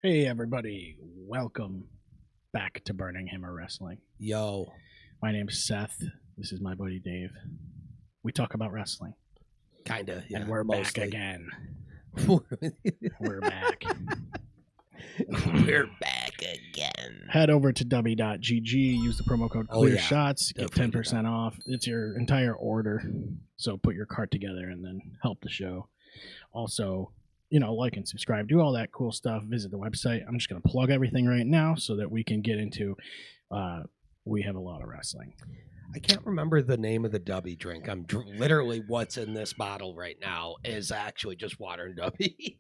Hey everybody, welcome back to Burning Hammer Wrestling. Yo. My name's Seth. This is my buddy Dave. We talk about wrestling. Kinda, yeah. And we're mostly. back again. We're back. We're back again. Head over to w.gg, use the promo code ClearShots, get 10% off. It's your entire order. So put your cart together and then help the show. Also, like and subscribe, do all that cool stuff. Visit the website. I'm just going to plug everything right now so that we can get into, we have a lot of wrestling. I can't remember the name of the Dubby drink. I'm literally what's in this bottle right now is actually just water and Dubby.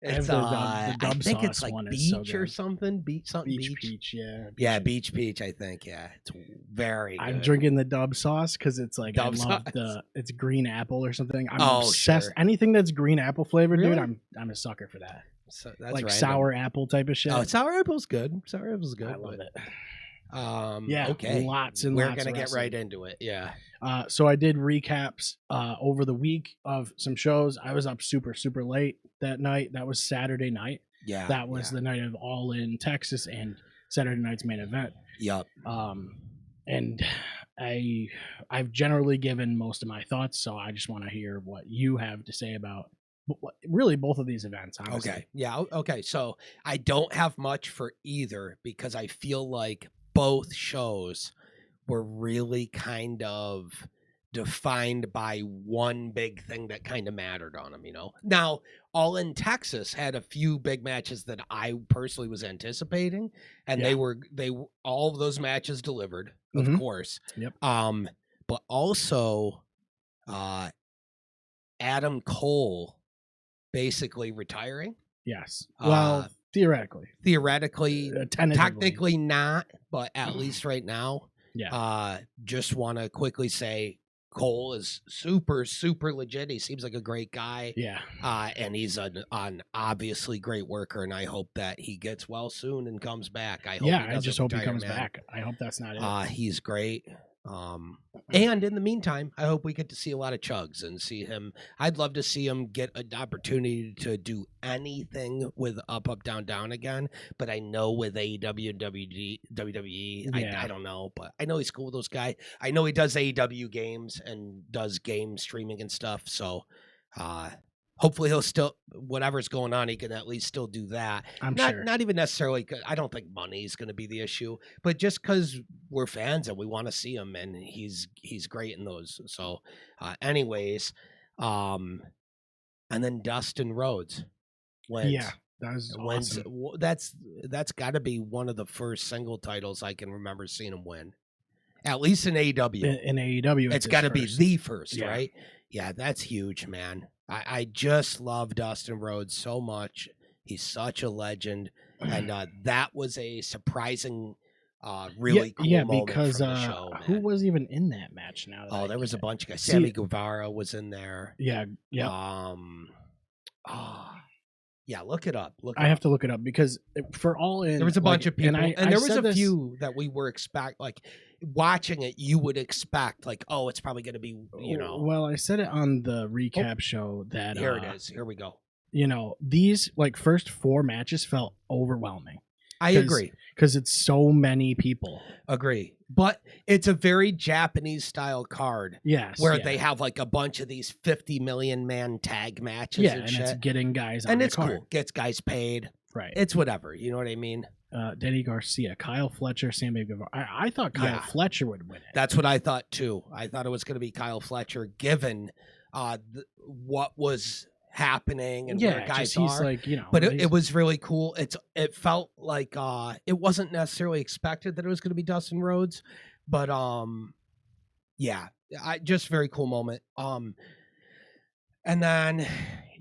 It's the Dub I think sauce it's like one beach so or something. Beach. Peach, yeah. Yeah, beach peach. I think it's very good. I'm drinking the Dub sauce because it's like Dub I love sauce. it's green apple or something. I'm obsessed. Sure. Anything that's green apple flavored, Really? dude. I'm a sucker for that. So that's like random. sour apple type of shit. Oh, sour apple's good. Sour apple's good. I love it. Yeah. Okay. Lots and We're lots. We're gonna of get right into it. Yeah. So I did recaps over the week of some shows. I was up super late that night. That was Saturday night. Yeah. That was the night of All In Texas and Saturday night's main event. Yep. And I've generally given most of my thoughts, so I just want to hear what you have to say about really both of these events. Honestly. Okay. Yeah. Okay. So I don't have much for either because I feel like both shows were really kind of defined by one big thing that kind of mattered on them, Now, All In Texas had a few big matches that I personally was anticipating, and they all of those matches delivered, of course. Yep. But also Adam Cole basically retiring. Yes. Well, theoretically, technically not, but at least right now. Yeah. Just want to quickly say Cole is super legit. He seems like a great guy. Yeah. And he's an obviously great worker, and I hope that he gets well soon and comes back. I just hope he comes back. I hope that's not it. He's great. And in the meantime, I hope we get to see a lot of Chugs and see him. I'd love to see him get an opportunity to do anything with up, down, down again. But I know with AEW and WWE, I don't know. But I know he's cool with those guys. I know he does AEW games and does game streaming and stuff. So hopefully he'll still, whatever's going on, he can at least still do that. I'm sure. Not even necessarily, I don't think money is going to be the issue, but just because we're fans and we want to see him, and he's great in those. So anyways, and then Dustin Rhodes wins. Yeah, that was awesome. That's got to be one of the first single titles I can remember seeing him win. At least in AEW. In AEW, it's got to be the first, right? Yeah, that's huge, man. I just love Dustin Rhodes so much. He's such a legend, and that was a surprising, really cool moment because from the show. Who was even in that match? Now, there was a bunch of guys. Sammy Guevara was in there. Yeah. Yeah, look it up. I have to look it up because for All In, there was a bunch of people, and there was a few that we were watching it. You would expect it's probably going to be, Well, I said it on the recap show that here it is. Here we go. These first 4 matches felt overwhelming. I agree because it's so many people. Agree. But it's a very Japanese style card. Yes. Where they have a bunch of these 50 million man tag matches. Yeah, and shit. It's getting guys on and the it's card. Cool. Gets guys paid. Right. It's whatever. You know what I mean? Denny Garcia, Kyle Fletcher, Sammy Guevara. I thought Kyle Fletcher would win it. That's what I thought too. I thought it was going to be Kyle Fletcher given what was happening and where guys are. But it was really cool. It felt like it wasn't necessarily expected that it was going to be Dustin Rhodes, but just very cool moment. And then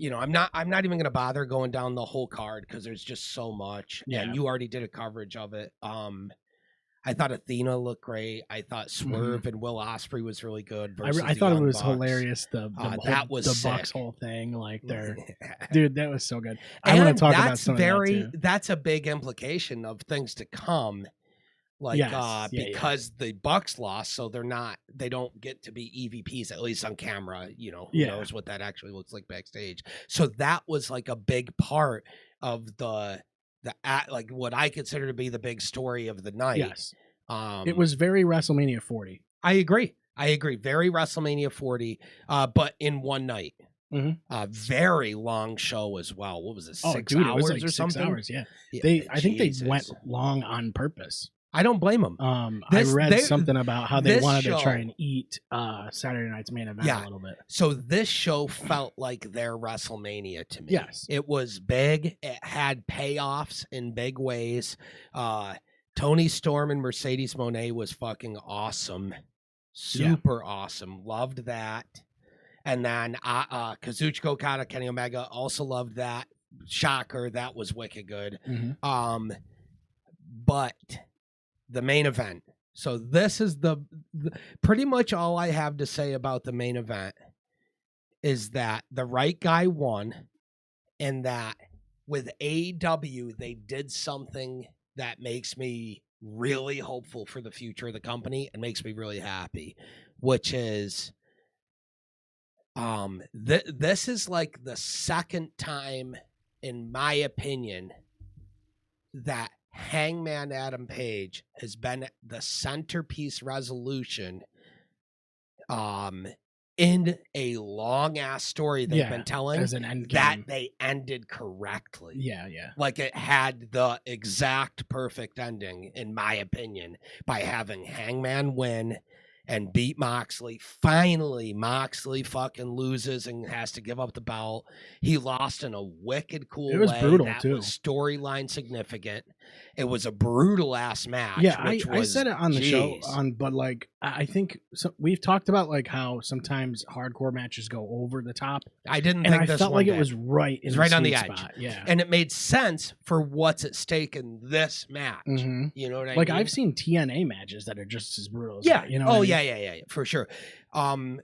I'm not even going to bother going down the whole card because there's just so much, and you already did a coverage of it. I thought Athena looked great. I thought Swerve and Will Ospreay was really good. I thought it was hilarious. The Bucks whole thing, dude, that was so good. I want to talk about some of that too. That's a big implication of things to come. Because the Bucks lost, so they don't get to be EVPs, at least on camera. Who knows what that actually looks like backstage. So that was a big part of the like what I consider to be the big story of the night. Yes. It was very WrestleMania 40. I agree. Very WrestleMania 40, but in one night. Very long show as well. What was it? 6 hours, it was like or 6 something? Hours, yeah. Yeah, I think they went long on purpose. I don't blame them. I read something about how they wanted to try and eat Saturday night's main event a little bit. So this show felt like their WrestleMania to me. Yes. It was big. It had payoffs in big ways. Toni Storm and Mercedes Moné was fucking awesome. Super awesome. Loved that. And then Kazuchika Okada, Kenny Omega, also loved that. Shocker, that was wicked good. But the main event. So this is the pretty much all I have to say about the main event is that the right guy won, and that with AEW they did something that makes me really hopeful for the future of the company and makes me really happy, which is this is like the second time, in my opinion, that Hangman Adam Page has been the centerpiece resolution in a long ass story they've been telling as an end that game. They ended correctly. Yeah. Like it had the exact perfect ending, in my opinion, by having Hangman win and beat Moxley. Finally, Moxley fucking loses and has to give up the belt. He lost in a wicked cool way. It was brutal, that too. Was storyline significant. It was a brutal ass match. Yeah, I said it on the show, but like I think we've talked about like how sometimes hardcore matches go over the top. I didn't think this felt one like it was right. It was right on the edge. Spot. Yeah, and it made sense for what's at stake in this match. You know what I mean? Like I've seen TNA matches that are just as brutal. As that, you know? Yeah, for sure. And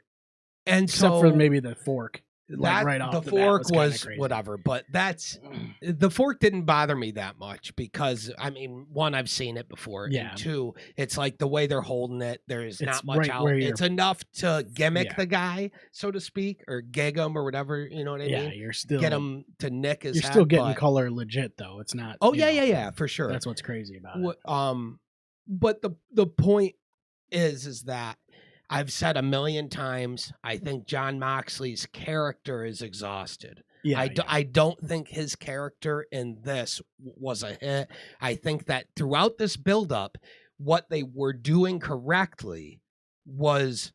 except for maybe the fork. Like right off the fork was whatever, but the fork didn't bother me that much because I mean, one, I've seen it before, and two, it's like the way they're holding it. There's not much out. It's enough to gimmick the guy, so to speak, or gig him or whatever. You know what I mean? Yeah, you're still get him to nick his. You're still getting color legit though. It's not. Oh yeah, for sure. That's what's crazy about it. But the point is that. I've said a million times, I think Jon Moxley's character is exhausted. I don't think his character in this was a hit. I think that throughout this buildup, what they were doing correctly was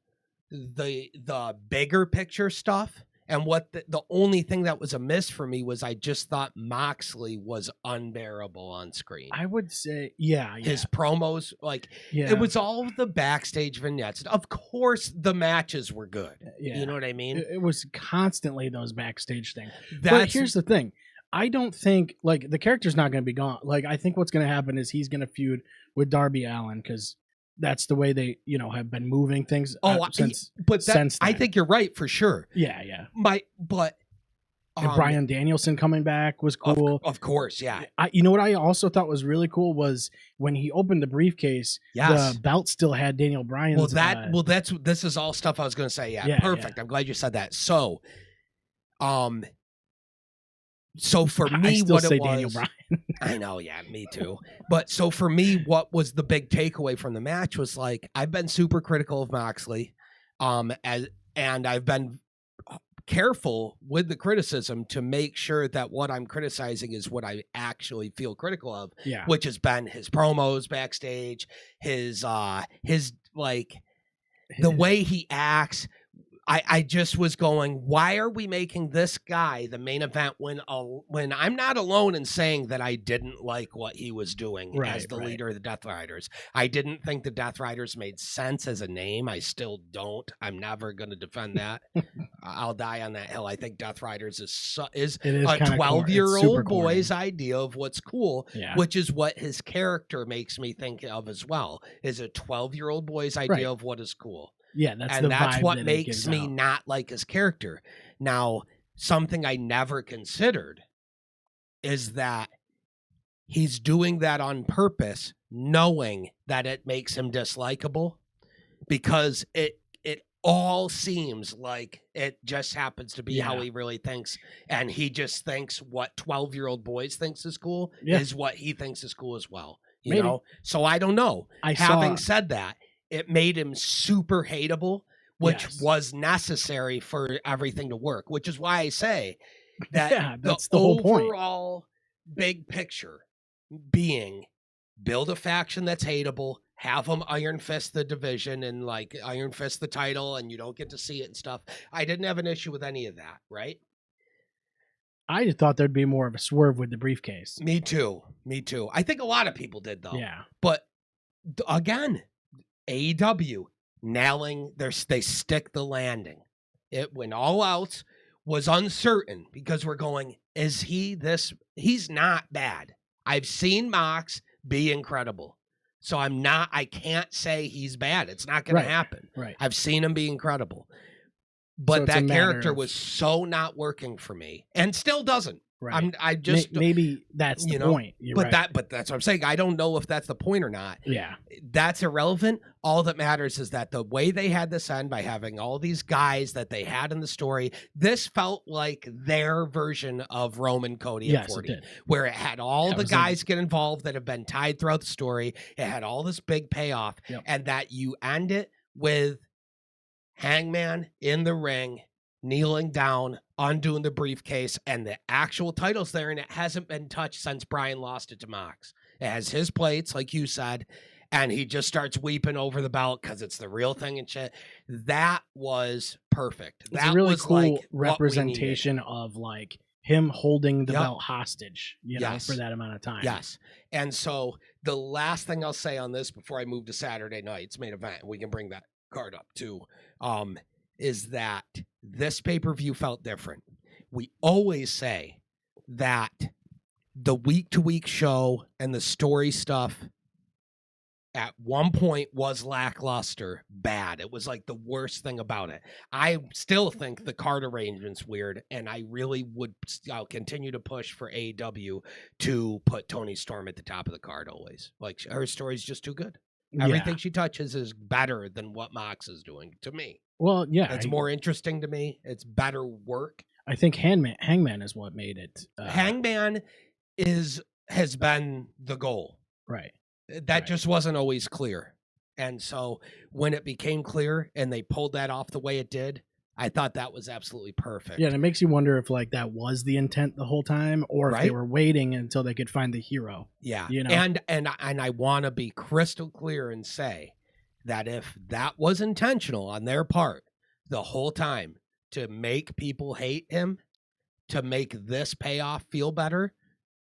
the bigger picture stuff. And what the only thing that was amiss for me was I just thought Moxley was unbearable on screen. I would say, his promos, it was all the backstage vignettes. Of course, the matches were good. You know what I mean? It was constantly those backstage things. But here's the thing. I don't think, like, the character's not going to be gone. Like, I think what's going to happen is he's going to feud with Darby Allin because that's the way they, have been moving things. Since then. I think you're right for sure. Yeah. And Bryan Danielson coming back was cool. Of course, yeah. You know what I also thought was really cool was when he opened the briefcase, the belt still had Daniel Bryan's. This is all stuff I was going to say. Yeah, perfect. Yeah. I'm glad you said that. So, for me, I still say Daniel Bryan. I know, yeah, me too. But so for me, what was the big takeaway from the match was like I've been super critical of Moxley, and I've been careful with the criticism to make sure that what I'm criticizing is what I actually feel critical of, which has been his promos backstage, his like the way he acts. I just was going, why are we making this guy the main event when I'm not alone in saying that I didn't like what he was doing as the leader of the Death Riders. I didn't think the Death Riders made sense as a name. I still don't. I'm never going to defend that. I'll die on that hill. I think Death Riders is a 12-year-old boy's idea of what's cool, which is what his character makes me think of as well, is a 12-year-old boy's idea of what is cool. Yeah, that's what makes me not like his character. Now, something I never considered is that he's doing that on purpose, knowing that it makes him dislikable, because it all seems like it just happens to be how Yeah. he really thinks, and he just thinks what 12-year-old boys thinks is cool Yeah. is what he thinks is cool as well. You Maybe. know? So I don't know. I Having saw said that, it made him super hateable, which Yes. was necessary for everything to work, which is why I say that Yeah, that's the whole point. overall big picture being build a faction that's hateable, have them Iron Fist the division and like Iron Fist the title, and you don't get to see it and stuff. I didn't have an issue with any of that, right? I just thought there'd be more of a swerve with the briefcase. Me too. Me too. I think a lot of people did though. Yeah. But again, AEW nailing they stick the landing. It when all else was uncertain because we're going, is he this? He's not bad. I've seen Mox be incredible. So I can't say he's bad. It's not going to happen. Right. I've seen him be incredible. But So that character was so not working for me and still doesn't. Right. I just maybe that's the point. But that's what I'm saying. I don't know if that's the point or not. Yeah. That's irrelevant. All that matters is that the way they had this end by having all these guys that they had in the story, this felt like their version of Roman Cody at 40, where it had all the guys get involved that have been tied throughout the story. It had all this big payoff, and that you end it with Hangman in the ring, kneeling down, undoing the briefcase, and the actual title's there, and it hasn't been touched since Bryan lost it to Mox. It has his plates, like you said, and he just starts weeping over the belt because it's the real thing and shit. That was perfect. It's that a really was cool like representation of like him holding the belt hostage, you know, for that amount of time. Yes. And so the last thing I'll say on this before I move to Saturday night's main event, we can bring that card up too, is that this pay-per-view felt different. We always say that the week-to-week show and the story stuff at one point was lackluster, bad. It was like the worst thing about it. I still think the card arrangement's weird, and I really I'll continue to push for AEW to put Toni Storm at the top of the card always. Like, her story's just too good. Everything she touches is better than what Mox is doing to me. Well, yeah. It's more interesting to me. It's better work. I think Hangman is what made it. Hangman has been the goal. Right. That just wasn't always clear. And so when it became clear and they pulled that off the way it did, I thought that was absolutely perfect. Yeah, and it makes you wonder if like that was the intent the whole time, or if they were waiting until they could find the hero. Yeah, you know. And I want to be crystal clear and say that if that was intentional on their part the whole time to make people hate him, to make this payoff feel better,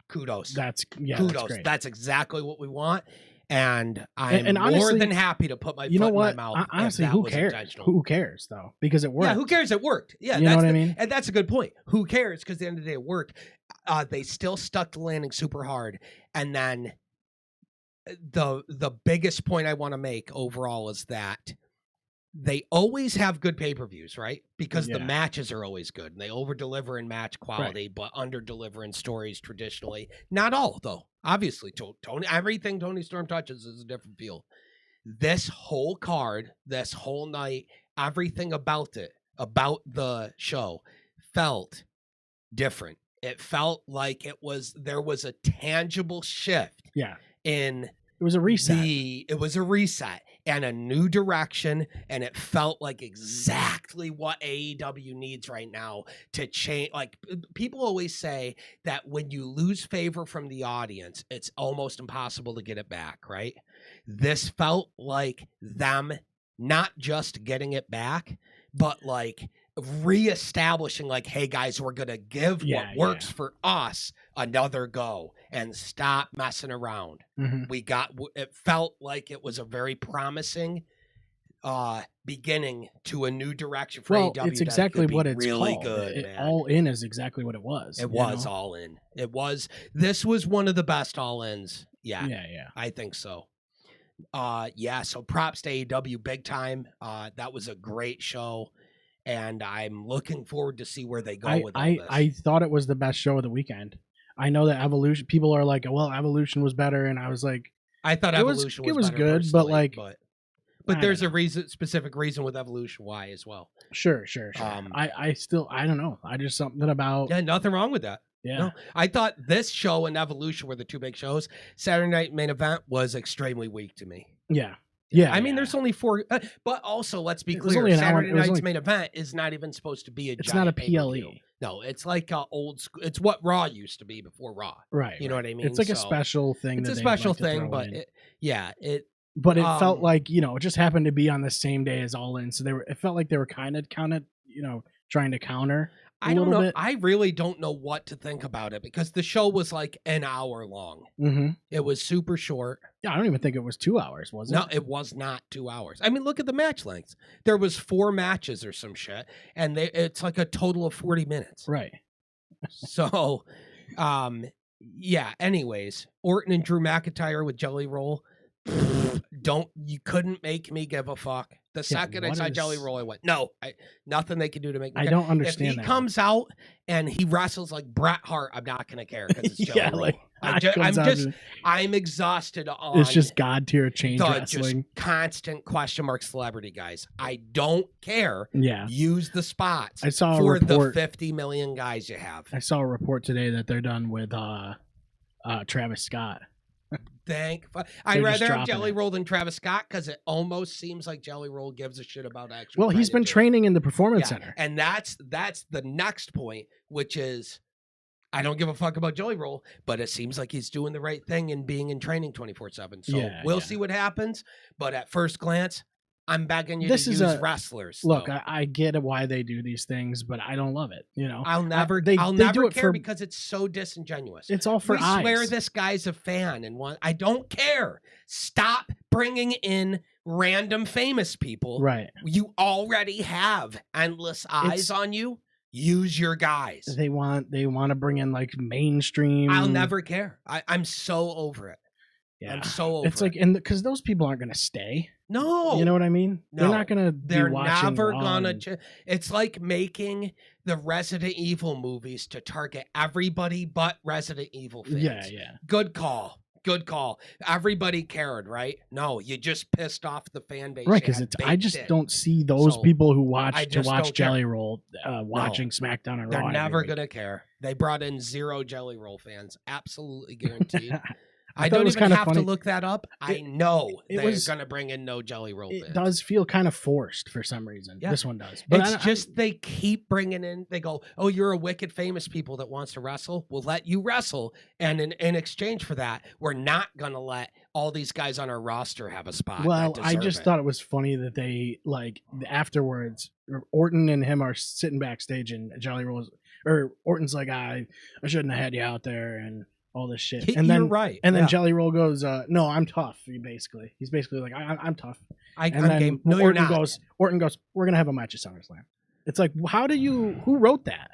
kudos. Kudos. That's great. That's exactly what we want. And I'm honestly, more than happy to put my foot in my mouth. Honestly, who cares? Who cares, though? Because it worked. Yeah, who cares? It worked. Yeah, you know what I mean? And that's a good point. Who cares? Because at the end of the day, it worked. They still stuck the landing super hard. And then the biggest point I want to make overall is that they always have good pay-per-views, right? Because the matches are always good. And they over-deliver in match quality, but under-deliver in stories traditionally. Not all, though. Obviously, everything Toni Storm touches is a different feel. This whole card, this whole night, everything about it, about the show, felt different. It felt like there was a tangible shift. Yeah. It was a reset. It was a reset and a new direction, and it felt like exactly what AEW needs right now to change. Like, people always say that when you lose favor from the audience, it's almost impossible to get it back, right? This felt like them not just getting it back, but like reestablishing, like, hey guys, we're gonna give what works for us another go and stop messing around. It felt like it was a very promising beginning to a new direction for AEW. It's exactly what it's really called. Good. All in is exactly what it was. It was all in. This was one of the best all ins. Yeah. I think so. So props to AEW big time. That was a great show. And I'm looking forward to see where they go with all this. I thought it was the best show of the weekend. I know that Evolution, people are like, well, Evolution was better. And I was like, I thought Evolution was good, better, but But there's a specific reason with Evolution why as well. Sure. I don't know. I just something about. Yeah, nothing wrong with that. Yeah. No, I thought this show and Evolution were the two big shows. Saturday Night Main Event was extremely weak to me. Yeah. I mean, there's only 4, but also let's be clear: Saturday Night's Main Event is not even supposed to be a. It's not a PLE. No, it's like old school. It's what Raw used to be before Raw. Right. You know what I mean? It's like a special thing. It's a special thing, but But it felt like it just happened to be on the same day as All In, so it felt like they were kind of trying to counter. I don't know. Bit. I really don't know what to think about it because the show was like an hour long. Mm-hmm. It was super short. Yeah, I don't even think it was 2 hours, was it? No, it was not 2 hours. I mean, look at the match lengths. There was 4 matches or some shit, and it's like a total of 40 minutes. Right. So, yeah. Anyways, Orton and Drew McIntyre with Jelly Roll. You couldn't make me give a fuck. The second I saw Jelly Roll, I went, no, nothing they can do to make me care. I don't understand if he comes out and he wrestles like Bret Hart, I'm not going to care because it's Jelly Roll. Like, I'm exhausted on. It's just God tier change wrestling. Just constant question mark celebrity guys. I don't care. Yeah. Use the spots I saw for the 50 million guys you have. I saw a report today that they're done with Travis Scott. I'd rather have Jelly Roll than Travis Scott because it almost seems like Jelly Roll gives a shit about actually. Well, he's been training in the Performance Center, and that's the next point, which is I don't give a fuck about Jelly Roll, but it seems like he's doing the right thing and being in training 24/7. So we'll see what happens. But at first glance, I'm begging you to use wrestlers. Look, I get why they do these things, but I don't love it. I'll never care because it's so disingenuous. It's all for eyes. I swear this guy's a fan and I don't care. Stop bringing in random famous people. Right. You already have endless eyes on you. Use your guys. They want to bring in like mainstream. I'll never care. I'm so over it. Yeah. I'm so over it. It's like, because those people aren't going to stay. No. You know what I mean? No. They're not going to They're never going to. It's like making the Resident Evil movies to target everybody but Resident Evil fans. Yeah. Good call. Everybody cared, right? No, you just pissed off the fan base. Right, because I just don't see those people who watch Jelly Roll watching SmackDown and Raw. They're never going to care. They brought in 0 Jelly Roll fans. Absolutely guaranteed. I don't even have to look that up. I know they're going to bring in no Jelly Roll fans. It does feel kind of forced for some reason. Yeah. This one does. But it's just they keep bringing in, they go, oh, you're a wicked famous people that wants to wrestle. We'll let you wrestle. And in exchange for that, we're not going to let all these guys on our roster have a spot. Well, I just thought it was funny that they, like, afterwards, Orton and him are sitting backstage and Jelly Roll's, or Orton's like, I shouldn't have had you out there. And all this shit, and then right, and then Jelly Roll goes, "No, I'm tough." He's basically like, "I'm tough." And then game. No, Orton goes, "We're gonna have a match at SummerSlam." It's like, who wrote that?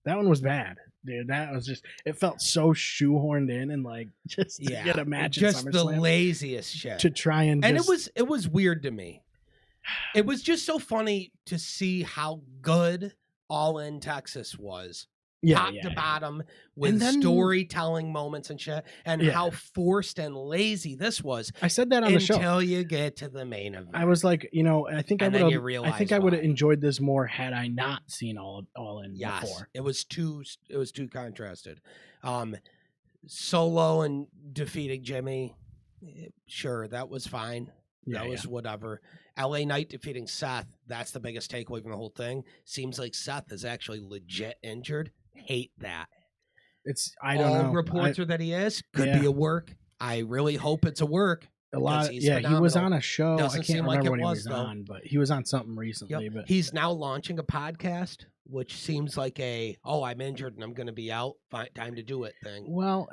That one was bad, dude. That was just, it felt so shoehorned in and like just to get a match at SummerSlam. Just the laziest shit to try and it was weird to me. It was just so funny to see how good All In Texas was. Top to bottom with storytelling moments and shit, and how forced and lazy this was. I said that on the show until you get to the main event. I was like, I think I would have enjoyed this more had I not seen All In before. It was too contrasted. Solo and defeating Jimmy, sure, that was fine. That was whatever. LA Knight defeating Seth, that's the biggest takeaway from the whole thing. Seems like Seth is actually legit injured. Hate that. I don't know. All reports are that he is. Could be a work. I really hope it's a work. A lot. He was on a show. I can't remember what he was on, but he was on something recently. Yep. But he's now launching a podcast, which seems like I'm injured and I'm going to be out. Time to do it thing. Well,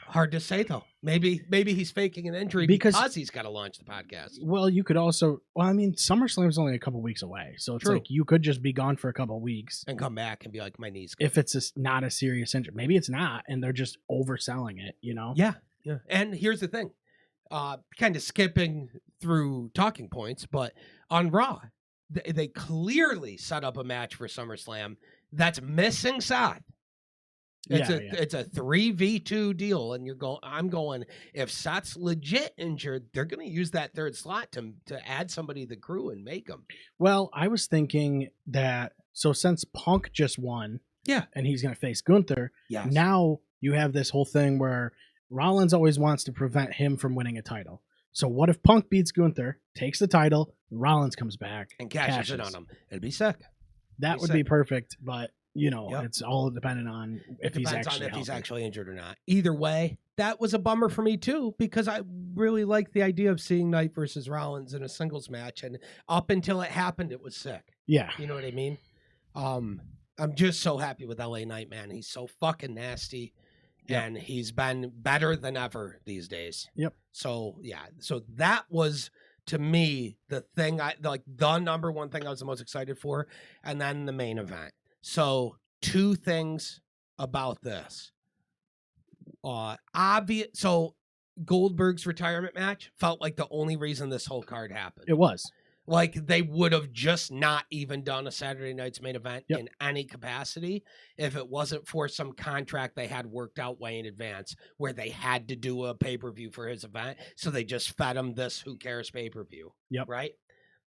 hard to say though. Maybe he's faking an injury because he's got to launch the podcast. Well, you could also. Well, I mean, SummerSlam's only a couple weeks away, so it's like you could just be gone for a couple wekind and come back and be like, my knees. If it's not a serious injury, maybe it's not, and they're just overselling it. Yeah. And here's the thing, kind of skipping through talking points, but on Raw, they clearly set up a match for SummerSlam that's missing Seth. It's a 3v2 deal, and I'm going, if Seth's legit injured, they're going to use that third slot to add somebody to the crew and make them. Well, I was thinking that, so since Punk just won, and he's going to face Gunther, now you have this whole thing where Rollins always wants to prevent him from winning a title. So what if Punk beats Gunther, takes the title, Rollins comes back and cashes it on him? It'd be sick. That would be perfect, but it's all dependent on if he's actually injured or not. Either way, that was a bummer for me too, because I really liked the idea of seeing Knight versus Rollins in a singles match, and up until it happened, it was sick. Yeah, you know what I mean. I'm just so happy with LA Knight, man. He's so fucking nasty, and he's been better than ever these days. Yep. So that was, to me, the thing the number one thing I was the most excited for, and then the main event. So 2 things about this. So Goldberg's retirement match felt like the only reason this whole card happened. It was. Like, they would have just not even done a Saturday night's main event in any capacity if it wasn't for some contract they had worked out way in advance where they had to do a pay-per-view for his event. So they just fed him this Who Cares pay-per-view. Yep. Right?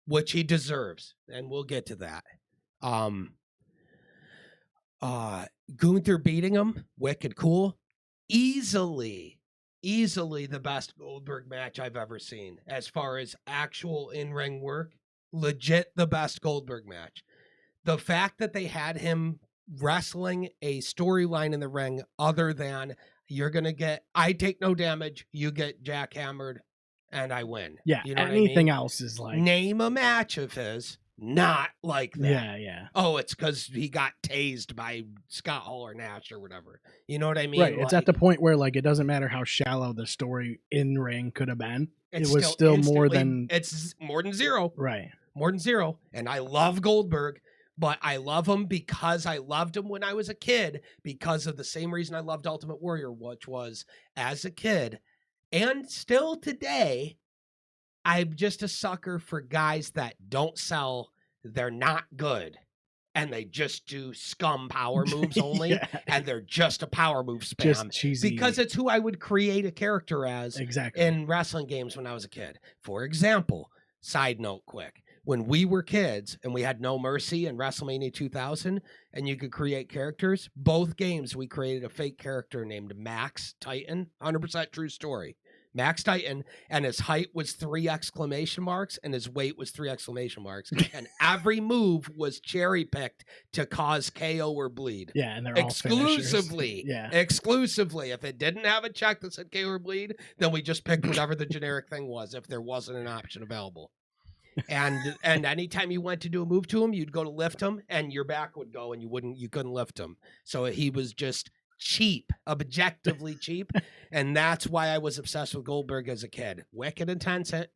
Which he deserves. And we'll get to that. Gunther beating him, wicked cool. Easily the best Goldberg match I've ever seen as far as actual in-ring work. Legit the best Goldberg match. The fact that they had him wrestling a storyline in the ring other than I take no damage, you get jackhammered, and I win. Yeah, you know anything what I mean? else is like... Name a match of his not like that. Yeah. Oh, it's because he got tased by Scott Hall or Nash or whatever. You know what I mean? Right. It's at the point where, like, it doesn't matter how shallow the story in ring could have been. It was still more than... It's more than 0. Right. More than 0. And I love Goldberg, but I love him because I loved him when I was a kid, because of the same reason I loved Ultimate Warrior, which was, as a kid, and still today, I'm just a sucker for guys that don't sell, they're not good, and they just do scum power moves only, and they're just a power move spam. Just cheesy. Because it's who I would create a character as in wrestling games when I was a kid. For example, side note quick, when we were kids and we had No Mercy and WrestleMania 2000, and you could create characters, both games we created a fake character named Max Titan, 100% true story. Max Titan, and his height was 3 exclamation marks and his weight was 3 exclamation marks. And every move was cherry picked to cause KO or bleed. Yeah, and they're exclusively. All yeah. Exclusively. If it didn't have a check that said KO or bleed, then we just picked whatever the generic thing was if there wasn't an option available. And anytime you went to do a move to him, you'd go to lift him and your back would go and you couldn't lift him. So he was just cheap, objectively cheap, and that's why I was obsessed with Goldberg as a kid. Wicked intense, right?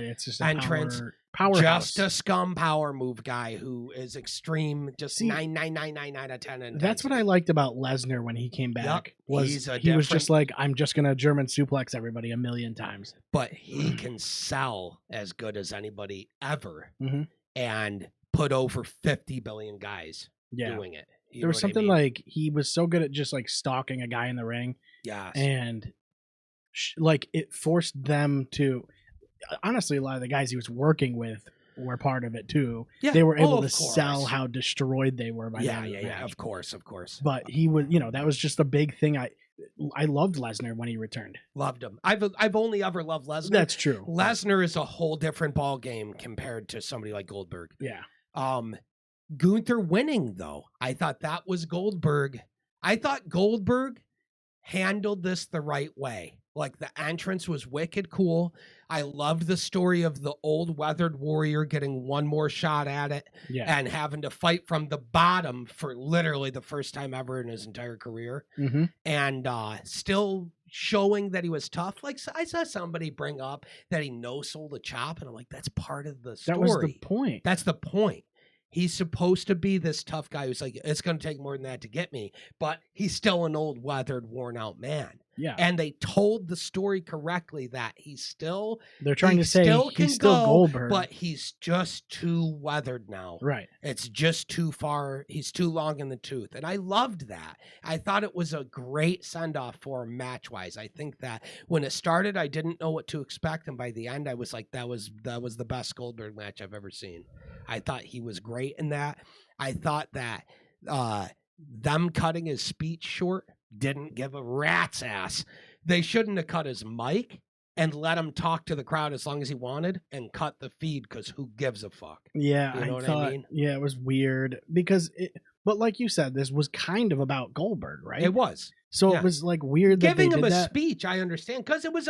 It's just a entrance, powerhouse. Just a scum power move guy who is extreme. Just 9 out of 10. Intensity. That's what I liked about Lesnar when he came back. Was he was just like, I'm just gonna German suplex everybody a million times. But he can sell as good as anybody ever, and put over 50 billion guys doing it. There was something like he was so good at just like stalking a guy in the ring. Yes. And like it forced them to, honestly, a lot of the guys he was working with were part of it too. Yeah. They were able to sell how destroyed they were by that. Yeah. Of course. But he was, that was just a big thing. I loved Lesnar when he returned. Loved him. I've only ever loved Lesnar. That's true. Lesnar is a whole different ball game compared to somebody like Goldberg. Yeah. Gunther winning, though, I thought that was Goldberg. I thought Goldberg handled this the right way. Like, the entrance was wicked cool. I loved the story of the old weathered warrior getting one more shot at it and having to fight from the bottom for literally the first time ever in his entire career. And still showing that he was tough. Like, I saw somebody bring up that he no-sold a chop, and I'm like, that's part of the story. That was the point. That's the point. He's supposed to be this tough guy who's like, it's going to take more than that to get me. But he's still an old, weathered, worn-out man. Yeah. And they told the story correctly that they're trying to say he's still Goldberg, but he's just too weathered now. Right. It's just too far. He's too long in the tooth. And I loved that. I thought it was a great send-off for him match-wise. I think that when it started, I didn't know what to expect. And by the end, I was like, that was the best Goldberg match I've ever seen. I thought he was great in that. I thought that them cutting his speech short didn't give a rat's ass. They shouldn't have cut his mic and let him talk to the crowd as long as he wanted and cut the feed, because who gives a fuck? Yeah, you know what I mean? Yeah, it was weird because but like you said, this was kind of about Goldberg, right? It was. So it was like weird that giving they him did a that. speech. I understand, because it was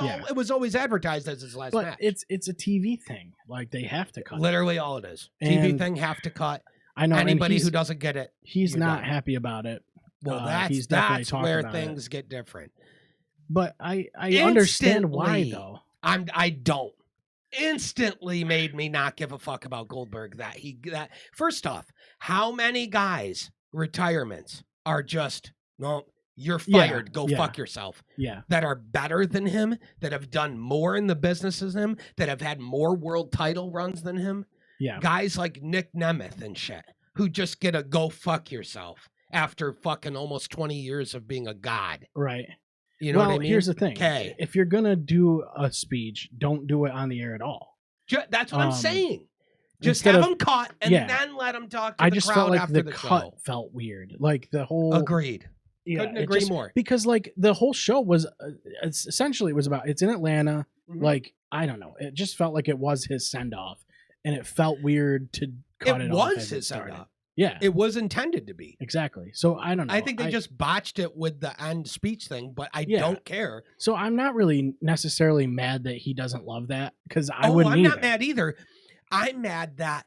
always advertised as his last match. It's a TV thing. Like they have to cut. Literally all it is. TV thing have to cut. I know anybody who doesn't get it. He's not happy about it. Well, that's where things get different. But I understand why though. I don't. Instantly made me not give a fuck about Goldberg. That first off, how many guys retirements are just no, you're fired. Go fuck yourself. Yeah. That are better than him, that have done more in the business than him, that have had more world title runs than him. Yeah. Guys like Nick Nemeth and shit, who just get a go fuck yourself after fucking almost 20 years of being a god. Right. You know what I mean? Here's the thing. Okay. If you're going to do a speech, don't do it on the air at all. That's what I'm saying. Just have them cut and then let them talk to the crowd after the show. I just felt like the cut felt weird. Like the whole... Agreed. Couldn't agree more. Because like the whole show was essentially it was about, it's in Atlanta. Mm-hmm. Like, I don't know. It just felt like it was his send off, and it felt weird to cut it off. It was his send off. Yeah. It was intended to be. Exactly. So I don't know. I think they just botched it with the end speech thing, but I don't care. So I'm not really necessarily mad that he doesn't love that, because I wouldn't I'm not mad either. I'm mad that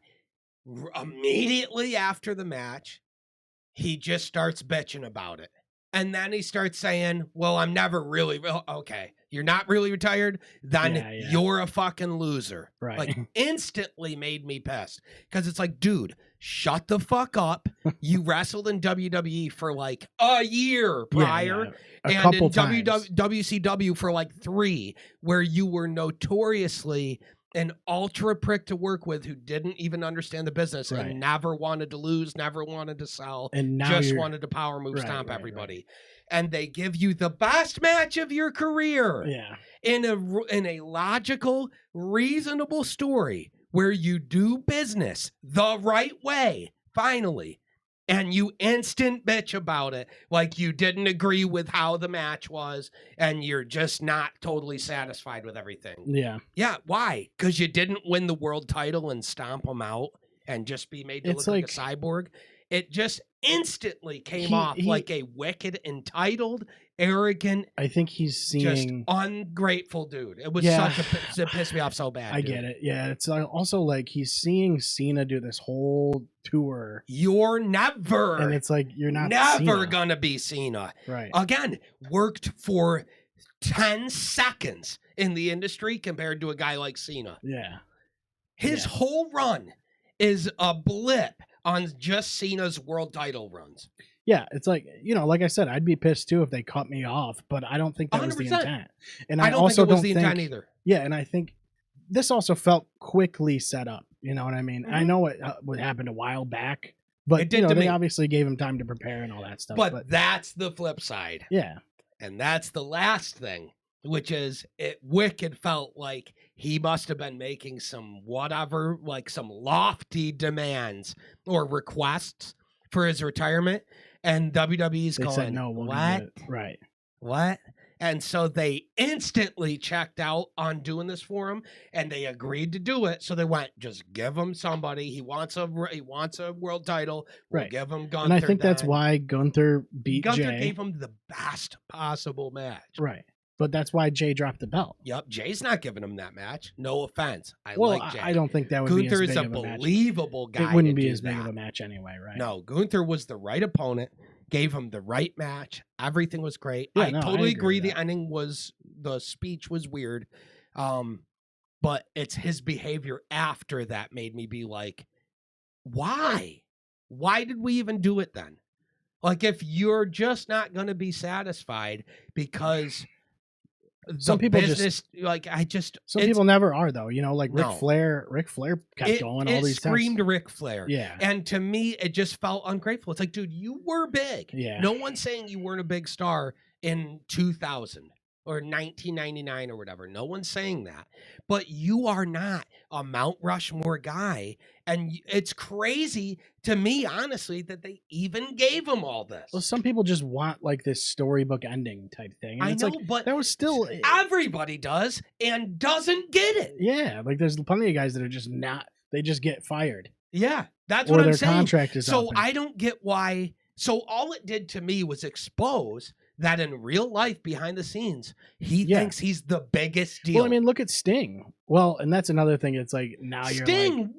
immediately after the match, he just starts bitching about it. And then he starts saying, well, I'm never really, okay, you're not really retired? Then you're a fucking loser. Right. Like, instantly made me pissed. Because it's like, dude, shut the fuck up. You wrestled in WWE for like a year prior. And in WCW for like 3, where you were notoriously an ultra prick to work with who didn't even understand the business and never wanted to lose, never wanted to sell, and now just wanted to power move stomp everybody. And they give you the best match of your career in a logical, reasonable story where you do business the right way, finally. And you instant bitch about it like you didn't agree with how the match was and you're just not totally satisfied with everything. Yeah. Yeah, why? Because you didn't win the world title and stomp them out and just be made to look like a cyborg? It just instantly came off like a wicked, entitled, arrogant, I think he's seeing... just ungrateful dude. It was it pissed me off so bad. I get it. Yeah, it's also like he's seeing Cena do this whole tour. You're never... And it's like, you're not never gonna be Cena. Right. Again, worked for 10 seconds in the industry compared to a guy like Cena. Yeah. His whole run is a blip on just Cena's world title runs. Yeah, it's like, like I said, I'd be pissed too if they cut me off, but I don't think that 100%. Was the intent. And I also think it was the intent either. Yeah, and I think this also felt quickly set up. You know what I mean? Mm-hmm. I know what happened a while back, but it did they obviously gave him time to prepare and all that stuff. But that's the flip side. Yeah. And that's the last thing, which is Wicked felt like he must have been making some whatever, like some lofty demands or requests for his retirement. And WWE's going, said, no, we'll what? Right. What? And so they instantly checked out on doing this for him, and they agreed to do it. So they went, just give him somebody. He wants a world title. We'll give him Gunther. And I think that's why Gunther beat Jay. Gunther gave him the best possible match. Right. But that's why Jay dropped the belt. Yep, Jay's not giving him that match. No offense. I like Jay. I don't think that would be as big of a match. Gunther is a believable guy. It wouldn't be as big of a match anyway, right? No, Gunther was the right opponent, gave him the right match. Everything was great. I totally agree the ending the speech was weird. But it's his behavior after that made me be like, why? Why did we even do it then? Like, if you're just not going to be satisfied because some people business, some people never are though. You know, like No. Ric Flair kept going all these times. It screamed Ric Flair. Yeah. And to me, it just felt ungrateful. It's like, dude, you were big. Yeah. No one's saying you weren't a big star in 2000 or 1999 or whatever. No one's saying that. But you are not a Mount Rushmore guy. And it's crazy to me, honestly, that they even gave him all this. Well, some people just want like this storybook ending type thing. And I it's know, like, but that was still everybody does and doesn't get it. Yeah, like there's plenty of guys that are just not. They just get fired. Yeah, that's or what I'm their saying. Contract is so up I don't get why. So all it did to me was expose that in real life, behind the scenes, he thinks he's the biggest deal. Well, I mean, look at Sting. Well, and that's another thing. It's like now Sting like,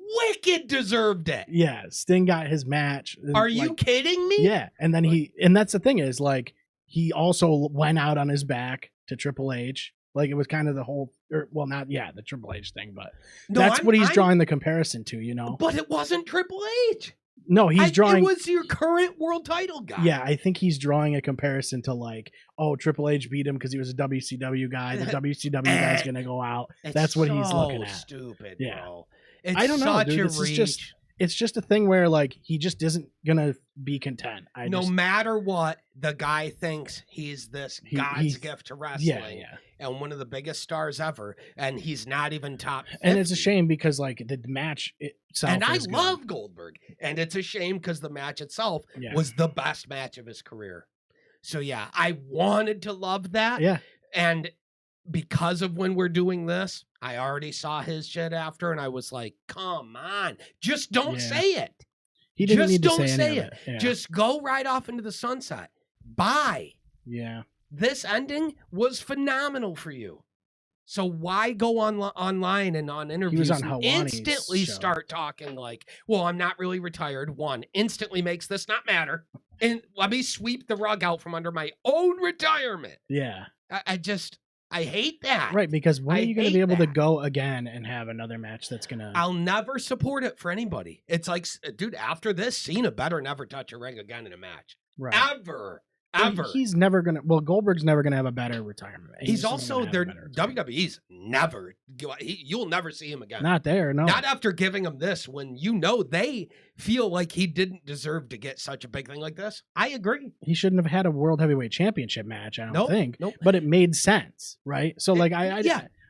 wicked deserved it. Yeah, Sting got his match. Are you kidding me? Yeah, and then and that's the thing is like he also went out on his back to Triple H. Like it was kind of the whole, the Triple H thing, but that's what he's drawing the comparison to, you know. But it wasn't Triple H. No, he's drawing. It was your current world title guy. Yeah, I think he's drawing a comparison to like, oh, Triple H beat him because he was a WCW guy. The WCW guy's gonna go out. That's what he's looking at. Stupid, yeah. Bro. I don't know, dude. It's just a thing where like he just isn't gonna be content. No matter what, the guy thinks he's this God's gift to wrestling. Yeah. And one of the biggest stars ever, and he's not even top 50. And it's a shame because like the match itself. And I love Goldberg, and it's a shame because the match itself was the best match of his career. So yeah, I wanted to love that. Yeah. And because of when we're doing this, I already saw his shit after, and I was like, "Come on, just don't say it. He didn't just need to don't say it. Yeah. Just go right off into the sunset. Bye." Yeah. This ending was phenomenal for you. So why go online and on interviews and instantly start talking like, well, I'm not really retired. One, instantly makes this not matter. And let me sweep the rug out from under my own retirement. Yeah. I hate that. Right, because when are you going to be able to go again and have another match that's going to... I'll never support it for anybody. It's like, dude, after this, Cena better never touch a ring again in a match. Right. Ever. He's never going to... Well, Goldberg's never going to have a better retirement. He's also... WWE's never... You'll never see him again. Not there, no. Not after giving him this, when you know they feel like he didn't deserve to get such a big thing like this. I agree. He shouldn't have had a World Heavyweight Championship match, I don't think. Nope. But it made sense, right? So, like, I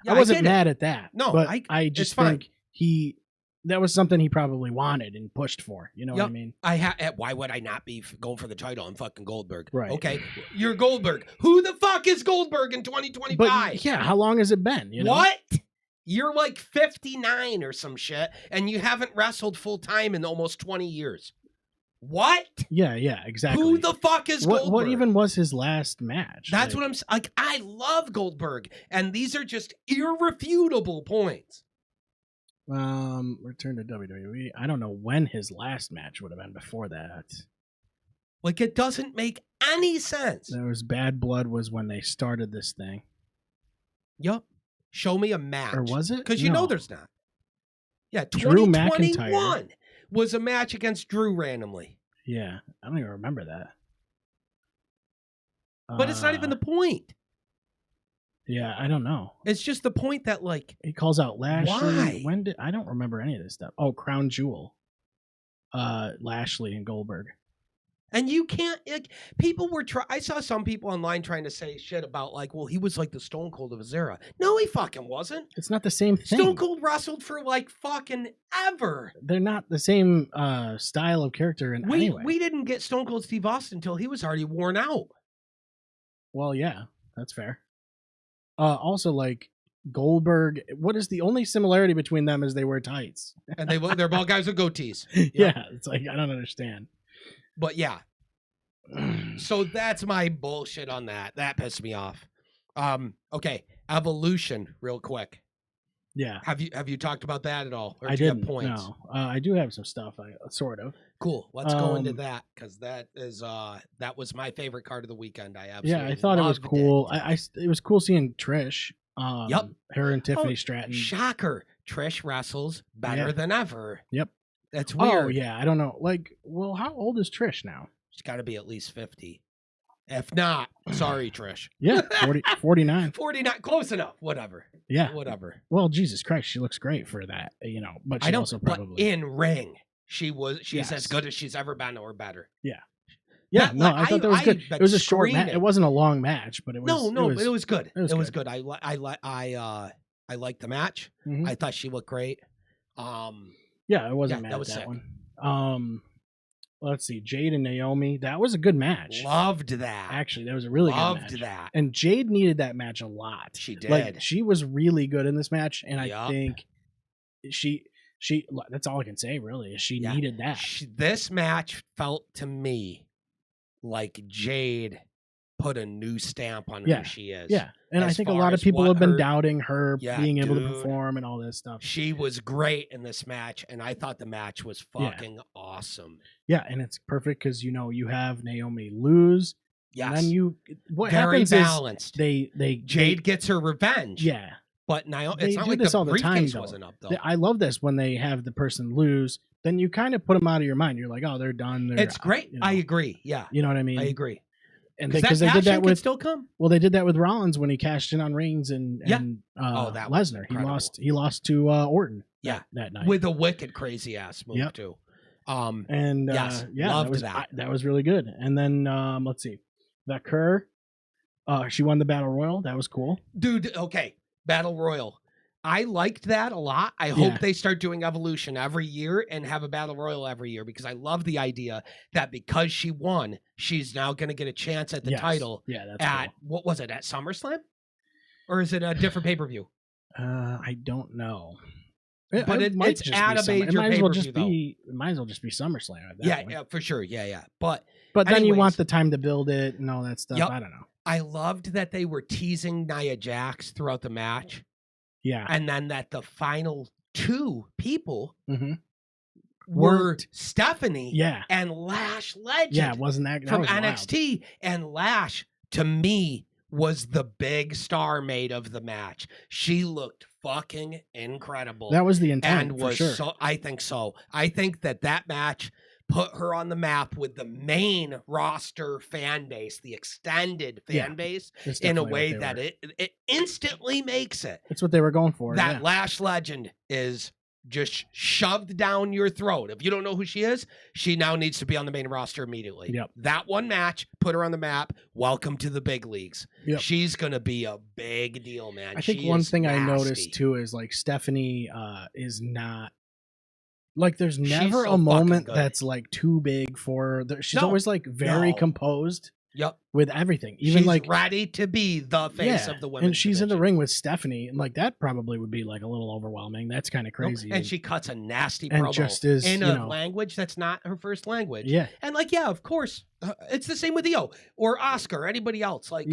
wasn't mad at that. No, but I just think that was something he probably wanted and pushed for. You know what I mean? Why would I not be going for the title? I'm fucking Goldberg. Right. Okay. You're Goldberg. Who the fuck is Goldberg in 2025? But yeah, how long has it been? You know? What? You're like 59 or some shit, and you haven't wrestled full time in almost 20 years. What? Yeah, exactly. Who the fuck is Goldberg? What even was his last match? That's what I'm like. I love Goldberg, and these are just irrefutable points. Return to WWE. I don't know when his last match would have been before that. Like, it doesn't make any sense. There was Bad Blood was when they started this thing. Yup. Show me a match. Or was it? Because you know there's not. Yeah, Drew 2021 McIntyre was a match against Drew randomly. Yeah, I don't even remember that. But it's not even the point. Yeah, I don't know. It's just the point that, like... He calls out Lashley. Why? I don't remember any of this stuff. Oh, Crown Jewel. Lashley and Goldberg. And you can't... Like, people were... I saw some people online trying to say shit about, like, well, he was like the Stone Cold of his era. No, he fucking wasn't. It's not the same thing. Stone Cold wrestled for, like, fucking ever. They're not the same style of character in any way. We didn't get Stone Cold Steve Austin until he was already worn out. Well, yeah, that's fair. Also, like, Goldberg, what is the only similarity between them is they wear tights. And they're bald guys with goatees. Yeah, it's like, I don't understand. But yeah. So that's my bullshit on that. That pissed me off. Okay, Evolution, real quick. Yeah. Have you talked about that at all? Or I do you didn't. have points? No. I do have some stuff. Sort of. Cool. Let's go into that, because that was my favorite card of the weekend. I absolutely I thought it was cool. It was cool seeing Trish. Yep. Her and Tiffany Stratton. Shocker. Trish wrestles better than ever. Yep. That's weird. Oh yeah. I don't know. Like, well, how old is Trish now? She's got to be at least 50. If not, sorry, Trish. Yeah, 49. 49, close enough. Whatever. Yeah. Whatever. Well, Jesus Christ, she looks great for that, but she also probably... But in ring, she's as good as she's ever been or better. Yeah. Yeah, I thought that was good. It was a short match. It wasn't a long match, but it was... but it was good. It was good. I liked the match. Mm-hmm. I thought she looked great. Yeah, I wasn't mad at that one. Let's see, Jade and Naomi. That was a good match. Loved that. Actually, that was a really good match. Loved that. And Jade needed that match a lot. She did. Like, she was really good in this match, and I think she that's all I can say, really, is she needed that. This match felt to me like Jade put a new stamp on who she is. Yeah. And I think a lot of people have been doubting her being able to perform and all this stuff. She was great in this match, and I thought the match was fucking awesome. Yeah, and it's perfect because you have Naomi lose. Yes. And then what very happens balanced. Is Jade gets her revenge. Yeah. But now it's not like this the all the time, wasn't up though. I love this when they have the person lose, then you kind of put them out of your mind. You're like, oh, they're done. It's great. I agree. Yeah. You know what I mean? I agree. And because they did that with still come. Well, they did that with Rollins when he cashed in on Reigns and Lesnar. He lost to Orton. Yeah, that night with a wicked crazy ass move too. Loved that. That was really good. And then let's see, Vaquer, she won the Battle Royal. That was cool, dude. Okay, Battle Royal. I liked that a lot. I hope they start doing Evolution every year and have a Battle Royal every year because I love the idea that because she won, she's now going to get a chance at the title. Yeah, that's cool. What was it, at SummerSlam? Or is it a different pay-per-view? I don't know. But it's at a major pay-per-view, though. It might as well just be SummerSlam at that point. Yeah, for sure. Yeah. But then you want the time to build it and all that stuff. Yep. I don't know. I loved that they were teasing Nia Jax throughout the match. Yeah. And then that the final two people were Stephanie and Lash Legend. Yeah, wasn't that from was NXT? Wild. And Lash, to me, was the big star made of the match. She looked fucking incredible. That was the intent, and was for sure. So. I think so. I think that match put her on the map with the main roster fan base, the extended fan base, in a way that it instantly makes it. That's what they were going for. That Lash Legend is just shoved down your throat. If you don't know who she is, she now needs to be on the main roster immediately. Yep. That one match, put her on the map. Welcome to the big leagues. Yep. She's going to be a big deal, man. I think one thing I noticed too is like Stephanie is not like there's never a moment that's like too big for her. She's always like very composed. Yep. With everything. Even she's like ready to be the face of the women. And she's in the ring with Stephanie. And like that probably would be like a little overwhelming. That's kind of crazy. And she cuts a nasty promo just is, in a language that's not her first language. Yeah. And like, of course. It's the same with Io or Oscar or anybody else. Like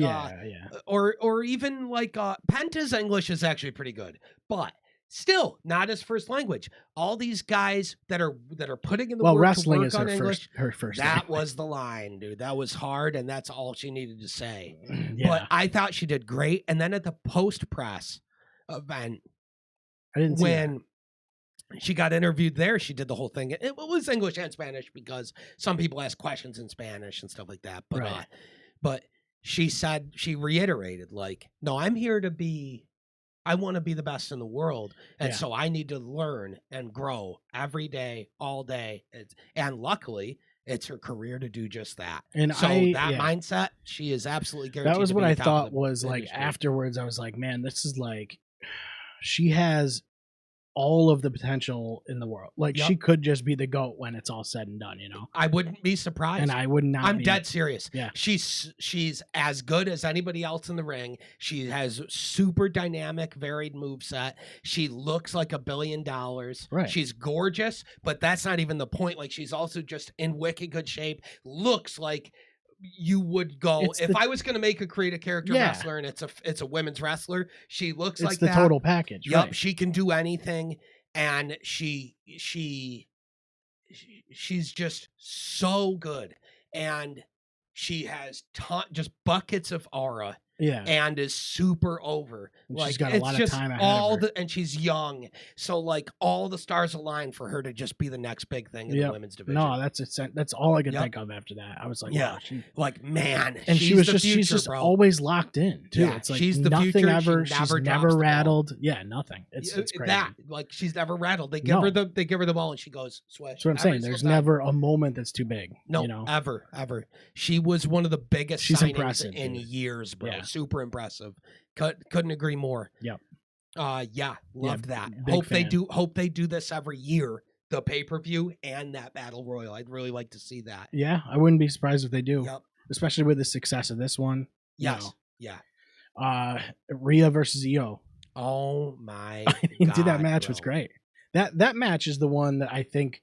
or even like Penta's English is actually pretty good. But still, not his first language. All these guys that are putting in the work wrestling to work is on English, her first. That language. was the line, dude. That was hard, and that's all she needed to say. Yeah. But I thought she did great. And then at the post press event, I didn't see when she got interviewed there, she did the whole thing. It was English and Spanish because some people ask questions in Spanish and stuff like that. But but she said, she reiterated, like, no, I'm here to be. I want to be the best in the world. And so I need to learn and grow every day, all day. And luckily, it's her career to do just that. And so that mindset, she is absolutely guaranteed. That was to what be I top thought of the was industry. like afterwards. I was like, man, this is like, she has all of the potential in the world. Like she could just be the GOAT when it's all said and done, I wouldn't be surprised. And I would not. I'm dead serious. Yeah. She's as good as anybody else in the ring. She has super dynamic, varied moveset. She looks like $1 billion. Right. She's gorgeous, but that's not even the point. Like she's also just in wicked good shape. Looks like you would go if I was going to create a character wrestler and it's a women's wrestler. She looks like the total package. Yep, right. She can do anything, and she's just so good, and she has just buckets of aura. Yeah. and is super over. And like she's got a lot of time ahead of her. And she's young. So like all the stars align for her to just be the next big thing in the women's division. No, that's all I could think of after that. I was like, yeah, wow, like man, and she's she's just bro. always locked in too. Yeah, it's like she's the nothing future. ever. She She's never never rattled. Yeah, nothing. It's crazy. That like she's never rattled. They give her the ball and she goes swish. That's what I'm saying. There's never a moment that's too big. No, you know? ever. She was one of the biggest She's signings impressive, in dude. years, bro. Yeah. Super impressive. Couldn't agree more. Yep. Loved that. Hope they do this every year. The pay-per-view and that battle royal. I'd really like to see that. Yeah, I wouldn't be surprised if they do. Yep. Especially with the success of this one. Yes. Yeah. Rhea versus Io. Oh my God, dude, that match bro. was great. That match is the one that I think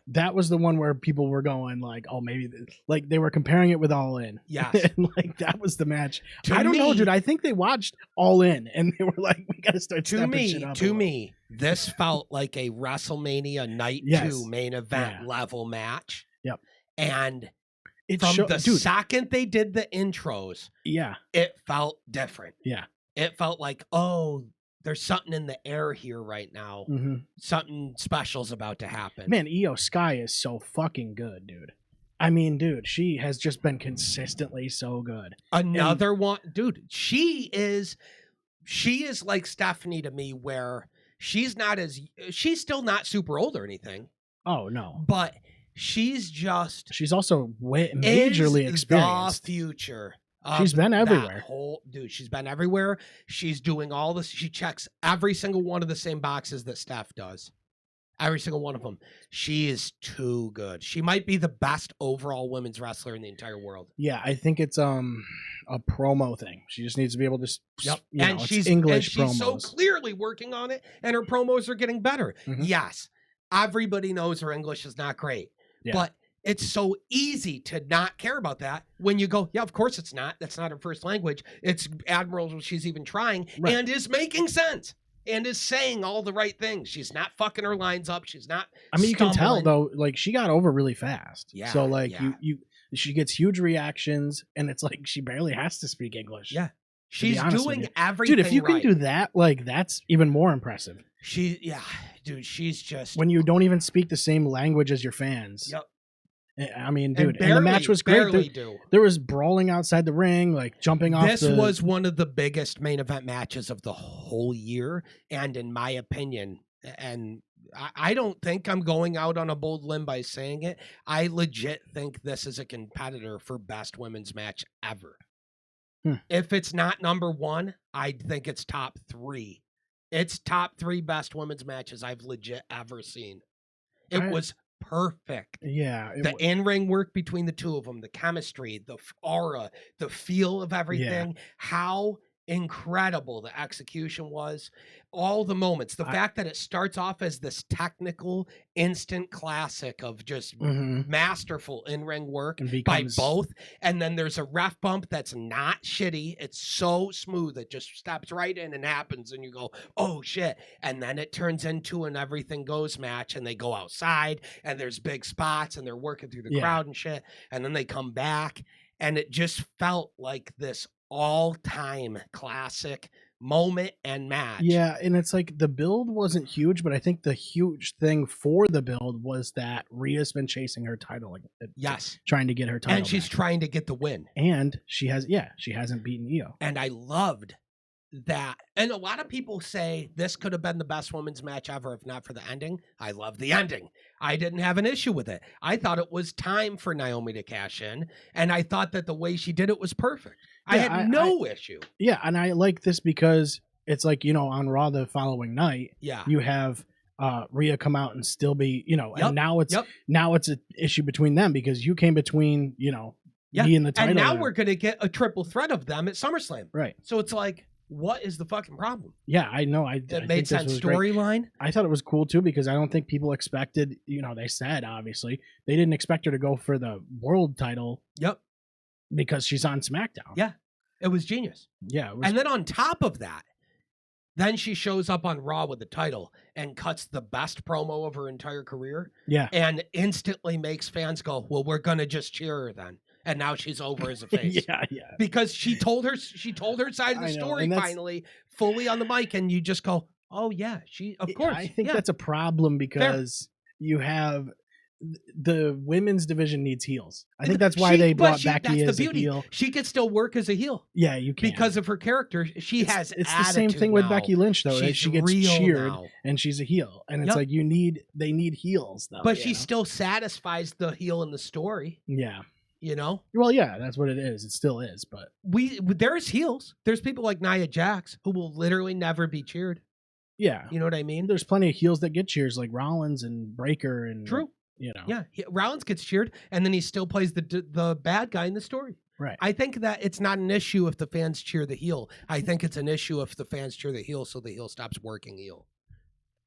that was the one where people were going like, oh, maybe like they were comparing it with All In. Yes. And like that was the match. I don't know, dude. I think they watched All In and they were like, we got to start stepping shit up. To me, this felt like a WrestleMania Night 2 main event level match. Yep. And from the second they did the intros, it felt different. Yeah. It felt like, oh, there's something in the air here right now. Mm-hmm. Something special's about to happen. Man, Io Sky is so fucking good, dude. I mean, dude, she has just been consistently so good. Another one, dude. She is like Stephanie to me, where she's still not super old or anything. Oh no, but she's also majorly experienced. The future. She's been everywhere. She's been everywhere. She's doing all this. She checks every single one of the same boxes that Steph does. Every single one of them. She is too good. She might be the best overall women's wrestler in the entire world. Yeah, I think it's a promo thing. She just needs to be able to. Yep. And she's English promos. She's so clearly working on it, and her promos are getting better. Mm-hmm. Yes, everybody knows her English is not great, but it's so easy to not care about that when you go, yeah, of course it's not. That's not her first language. It's admirable she's even trying and is making sense and is saying all the right things. She's not fucking her lines up. She's not you can tell, though, like, she got over really fast. Yeah. So, like, she gets huge reactions, and it's like she barely has to speak English. Yeah. She's doing everything. Dude, if you can do that, like, that's even more impressive. Dude, she's just. When you don't even speak the same language as your fans. Yep. I mean, dude, and the match was great. There was brawling outside the ring, like jumping off. This was one of the biggest main event matches of the whole year, and in my opinion, and I don't think I'm going out on a bold limb by saying it, I legit think this is a competitor for best women's match ever. If it's not number one, I think it's top 3. It's top 3 best women's matches I've legit ever seen. It was perfect. Yeah. The in-ring work between the two of them, the chemistry, the aura, the feel of everything, how incredible the execution was, all the moments, the fact that it starts off as this technical instant classic of just masterful in-ring work by both, and then there's a ref bump that's not shitty, it's so smooth, it just steps right in and happens, and you go, oh shit, and then it turns into an everything goes match, and they go outside, and there's big spots, and they're working through the crowd and shit, and then they come back, and it just felt like this all-time classic moment and match. Yeah, and it's like the build wasn't huge, but I think the huge thing for the build was that Rhea's been chasing her title. Trying to get her title. And she's trying to get the win. And she hasn't beaten Io. And I loved that. And a lot of people say this could have been the best women's match ever if not for the ending. I love the ending. I didn't have an issue with it. I thought it was time for Naomi to cash in, and I thought that the way she did it was perfect. I had no issue. Yeah, and I like this because it's like, on Raw the following night, you have Rhea come out and still be, and now it's an issue between them because you came between, me and the title. And now we're going to get a triple threat of them at SummerSlam. Right. So it's like, what is the fucking problem? Yeah, I know. I made sense storyline. I thought it was cool too because I don't think people expected, they said obviously they didn't expect her to go for the world title. Yep. Because she's on SmackDown. Yeah. It was genius. Yeah. And then on top of that, then she shows up on Raw with the title and cuts the best promo of her entire career. Yeah. And instantly makes fans go, well, we're going to just cheer her then. and now she's over as a face. yeah. Because she told her side of the story finally, fully on the mic, and you just go, oh yeah, of course. I think that's a problem because you have the women's division needs heels. I think that's why they brought Becky as a heel. She could still work as a heel. Yeah, you can. Because of her character. It's the same thing with Becky Lynch, though. She gets cheered now. And she's a heel. And it's like they need heels, though. But she still satisfies the heel in the story. Yeah. You know? Well, yeah, that's what it is. It still is, but there's heels. There's people like Nia Jax who will literally never be cheered. Yeah. You know what I mean? There's plenty of heels that get cheers, like Rollins and Breakker and True. You know. Yeah, Rollins gets cheered, and then he still plays the bad guy in the story. Right. I think that it's not an issue if the fans cheer the heel. I think it's an issue if the fans cheer the heel, so the heel stops working heel.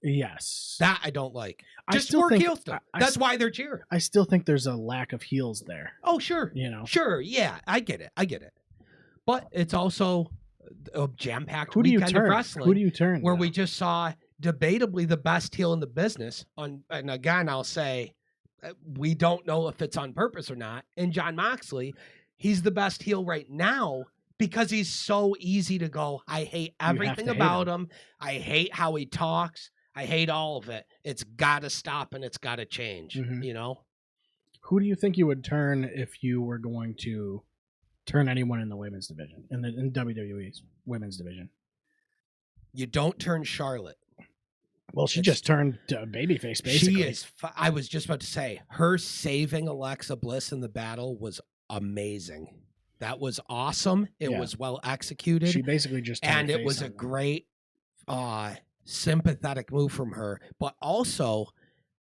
Yes. That I don't like. Just work heel stuff. That's why they're cheering. I still think there's a lack of heels there. Oh, sure. You know. Sure. Yeah, I get it. But it's also a jam-packed weekend of wrestling. Who do you turn? Where we just saw debatably the best heel in the business. And again, I'll say, we don't know if it's on purpose or not. And Jon Moxley, he's the best heel right now because he's so easy to go, I hate everything about him. I hate how he talks. I hate all of it. It's got to stop and it's got to change, you know? Who do you think you would turn if you were going to turn anyone in the women's division, in WWE's women's division? You don't turn Charlotte. Well, she just turned babyface, basically. She is. I was just about to say, her saving Alexa Bliss in the battle was amazing. That was awesome. It was well executed. She basically just turned face. And it was a great, sympathetic move from her. But also,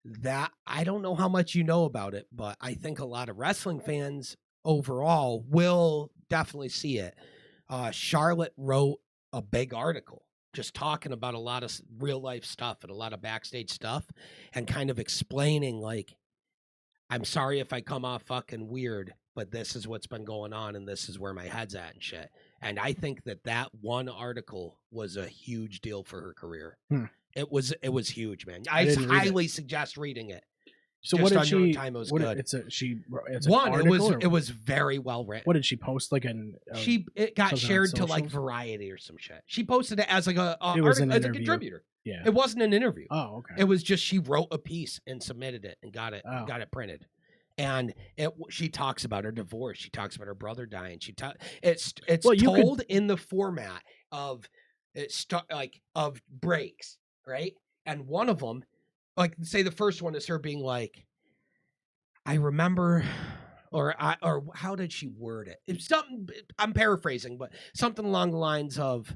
that I don't know how much you know about it, but I think a lot of wrestling fans overall will definitely see it. Charlotte wrote a big article just talking about a lot of real life stuff and a lot of backstage stuff and kind of explaining, like, I'm sorry if I come off fucking weird, but this is what's been going on and this is where my head's at and shit. And I think that one article was a huge deal for her career. It was huge, man. I highly suggest reading it. So just what did she? Time it was good. It's it was very well written. What did she post? Like it got shared to like Variety or some shit. She posted it as like as a contributor. Yeah, it wasn't an interview. Oh, okay. It was just she wrote a piece and submitted it and got it printed. And she talks about her divorce. She talks about her brother dying. It's told in the format of of breaks, right? And one of them, like, say the first one is her being like, I remember, or how did she word it? It's something, I'm paraphrasing, but something along the lines of,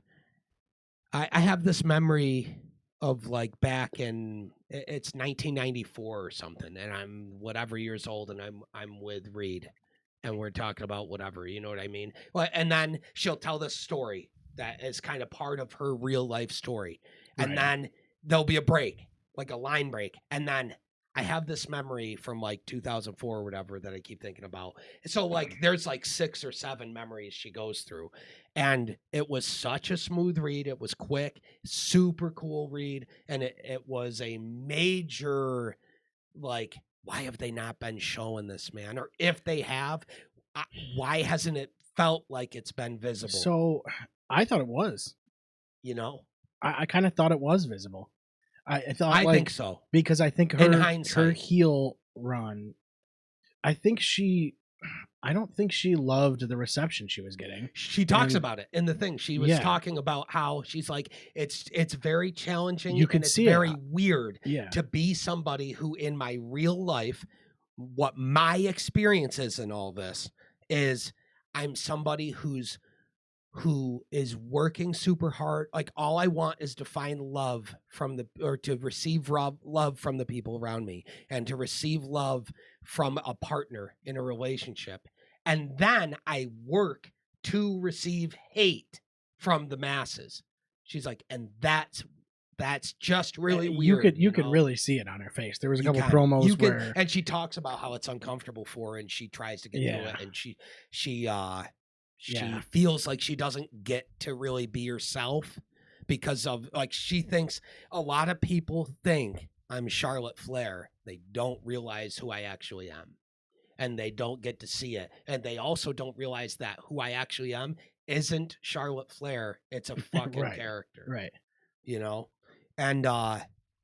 I have this memory of like back in, it's 1994 or something, and I'm whatever years old, and I'm with Reid, and we're talking about whatever, you know what I mean? Well, and then she'll tell this story that is kind of part of her real life story, and then there'll be a break, like a line break, and then I have this memory from like 2004 or whatever that I keep thinking about. So like there's like 6 or 7 memories she goes through, and it was such a smooth read. It was quick, super cool read, and it was a major, like, why have they not been showing this, man? Or if they have, why hasn't it felt like it's been visible? So I thought it was, you know, I kind of thought it was visible. I think so, because I think her heel run, I don't think she loved the reception she was getting. She talks about it in the thing. She was talking about how she's like, it's very challenging. You can see it's very weird Yeah. to be somebody who in my real life, what my experience is in all this is I'm somebody who is working super hard. Like all I want is to find love to receive love from the people around me and to receive love from a partner in a relationship. And then I work to receive hate from the masses. She's like, and that's just really weird. You could really see it on her face. There was a couple promos where, and she talks about how it's uncomfortable for her and she tries to get through it, and she feels like she doesn't get to really be herself because of, like, she thinks a lot of people think I'm Charlotte Flair. They don't realize who I actually am. and they don't get to see it. And they also don't realize that who I actually am isn't Charlotte Flair. It's a fucking character. Right. You know? And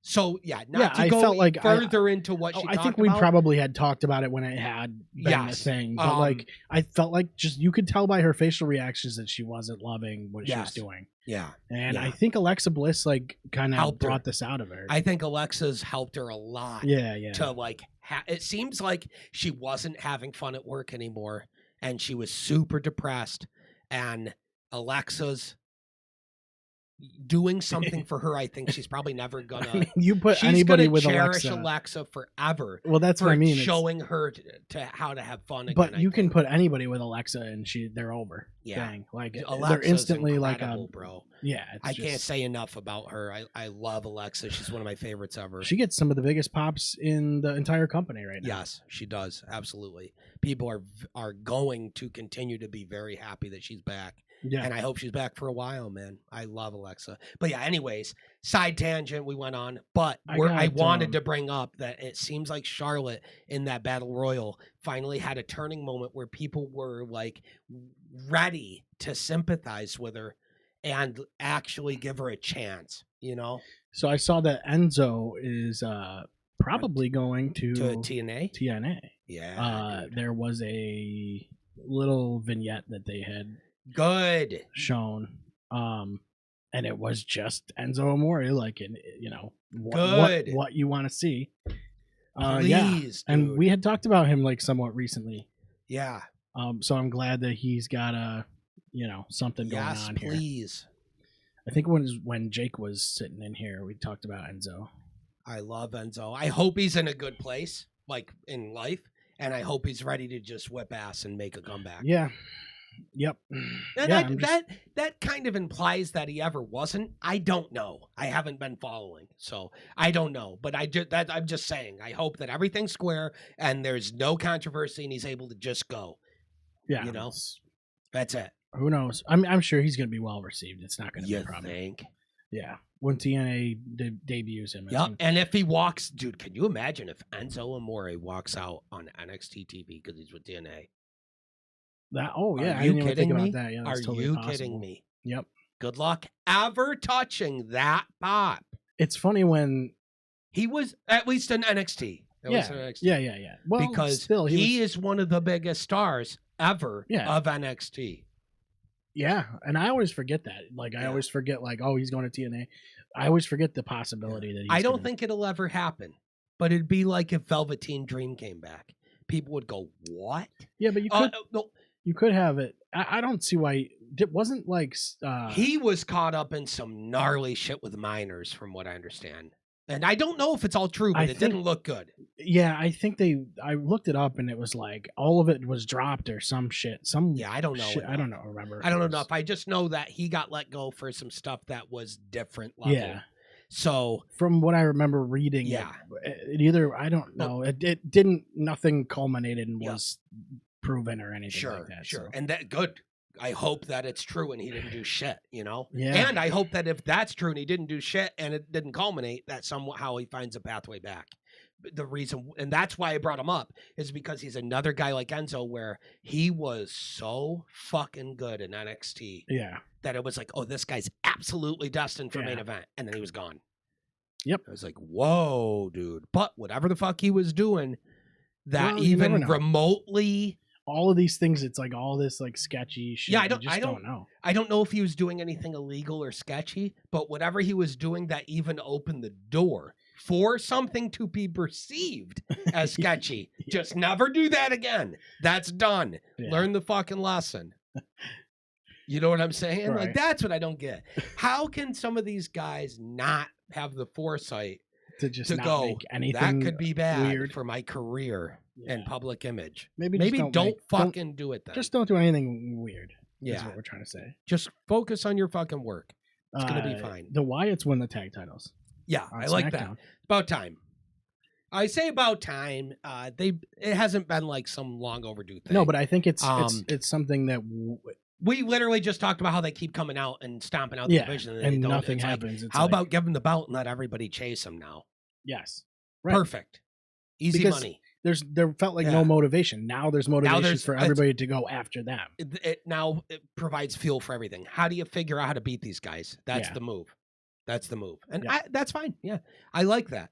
so to I go felt like further into what she talked about. I think we probably had talked about it when it had been a thing. But like I felt like just you could tell by her facial reactions that she wasn't loving what she was doing. Yeah. And I think Alexa Bliss like kind of brought this out of her. I think Alexa's helped her a lot. Yeah. To like it seems like she wasn't having fun at work anymore and she was super depressed, and Alexa's doing something for her. I think she's probably never gonna. You put anybody with cherish Alexa forever. Well, that's what I mean. Showing her to how to have fun again. But you can put anybody with Alexa, and they're over. Yeah, dang. Like Alexa's they're instantly like bro. Yeah, I can't say enough about her. I love Alexa. She's one of my favorites ever. She gets some of the biggest pops in the entire company right now. Yes, she does. Absolutely. People are going to continue to be very happy that she's back. Yeah. And I hope she's back for a while, man. I love Alexa. But yeah, anyways, side tangent we went on. But I wanted to bring up that it seems like Charlotte in that Battle Royal finally had a turning moment where people were like ready to sympathize with her and actually give her a chance, you know? So I saw that Enzo is probably going to TNA. TNA. Yeah. There was a little vignette that they had shown, and it was just Enzo Amore, like, you know, what you want to see. Please, and dude. we had talked about him like somewhat recently. Yeah. So I'm glad that he's got something going on here. Please. I think when Jake was sitting in here, we talked about Enzo. I love Enzo. I hope he's in a good place, like in life, and I hope he's ready to just whip ass and make a comeback. Yeah. Yep. And that kind of implies that he ever wasn't. I don't know. I haven't been following, so I don't know. But I'm just saying. I hope that everything's square and there's no controversy and he's able to just go. Yeah, you know, that's it. Who knows? I'm sure he's going to be well received. It's not going to be a problem. You think? Yeah. When TNA debuts him. Yep. And if he walks, dude, can you imagine if Enzo Amore walks out on NXT TV because he's with TNA? Are you kidding me? That. Yeah, are totally you possible. kidding me? Yep. Good luck ever touching that pop. It's funny when he was at least in NXT. Yeah. Well, because still, he is one of the biggest stars ever of NXT. Yeah, and I always forget that. Like, I always forget, like, oh, he's going to TNA. I always forget the possibility that he's I don't think it'll ever happen, but it'd be like if Velveteen Dream came back. People would go, what? Yeah, but you could... You could have it. I don't see why it wasn't like he was caught up in some gnarly shit with minors, from what I understand. And I don't know if it's all true, but it didn't look good. Yeah, I think I looked it up and it was like all of it was dropped or some shit. I don't know. I don't know. Remember? I don't know enough. I just know that he got let go for some stuff that was different level. Yeah. So from what I remember reading, it either I don't know. It didn't. Nothing culminated and was proven or anything like that. Sure. And that good. I hope that it's true and he didn't do shit, you know? Yeah. And I hope that if that's true and he didn't do shit and it didn't culminate, that somehow he finds a pathway back. The reason, and that's why I brought him up, is because he's another guy like Enzo where he was so fucking good in NXT. Yeah. That it was like, oh, this guy's absolutely destined for main event. And then he was gone. Yep. I was like, whoa, dude. But whatever the fuck he was doing, that even remotely... all of these things, it's like all this like sketchy shit. Yeah, I don't know. I don't know if he was doing anything illegal or sketchy, but whatever he was doing that even opened the door for something to be perceived as sketchy. Just never do that again. That's done. Yeah. Learn the fucking lesson. You know what I'm saying? Right. Like, that's what I don't get. How can some of these guys not have the foresight to not go, make anything that could be bad weird for my career and public image? Maybe don't fucking do it then. Just don't do anything weird. Yeah. Is what we're trying to say. Just focus on your fucking work. It's going to be fine. The Wyatts won the tag titles. Yeah, I like that. About time. I say about time. It hasn't been like some long overdue thing. No, but I think it's something that we literally just talked about how they keep coming out and stomping out the division, and nothing happens. How about give them the belt and let everybody chase them now? Yes, right. Perfect, easy money. there felt like no motivation. Now there's motivation for everybody to go after them. It provides fuel for everything. How do you figure out how to beat these guys? That's the move. That's the move. And that's fine. Yeah. I like that.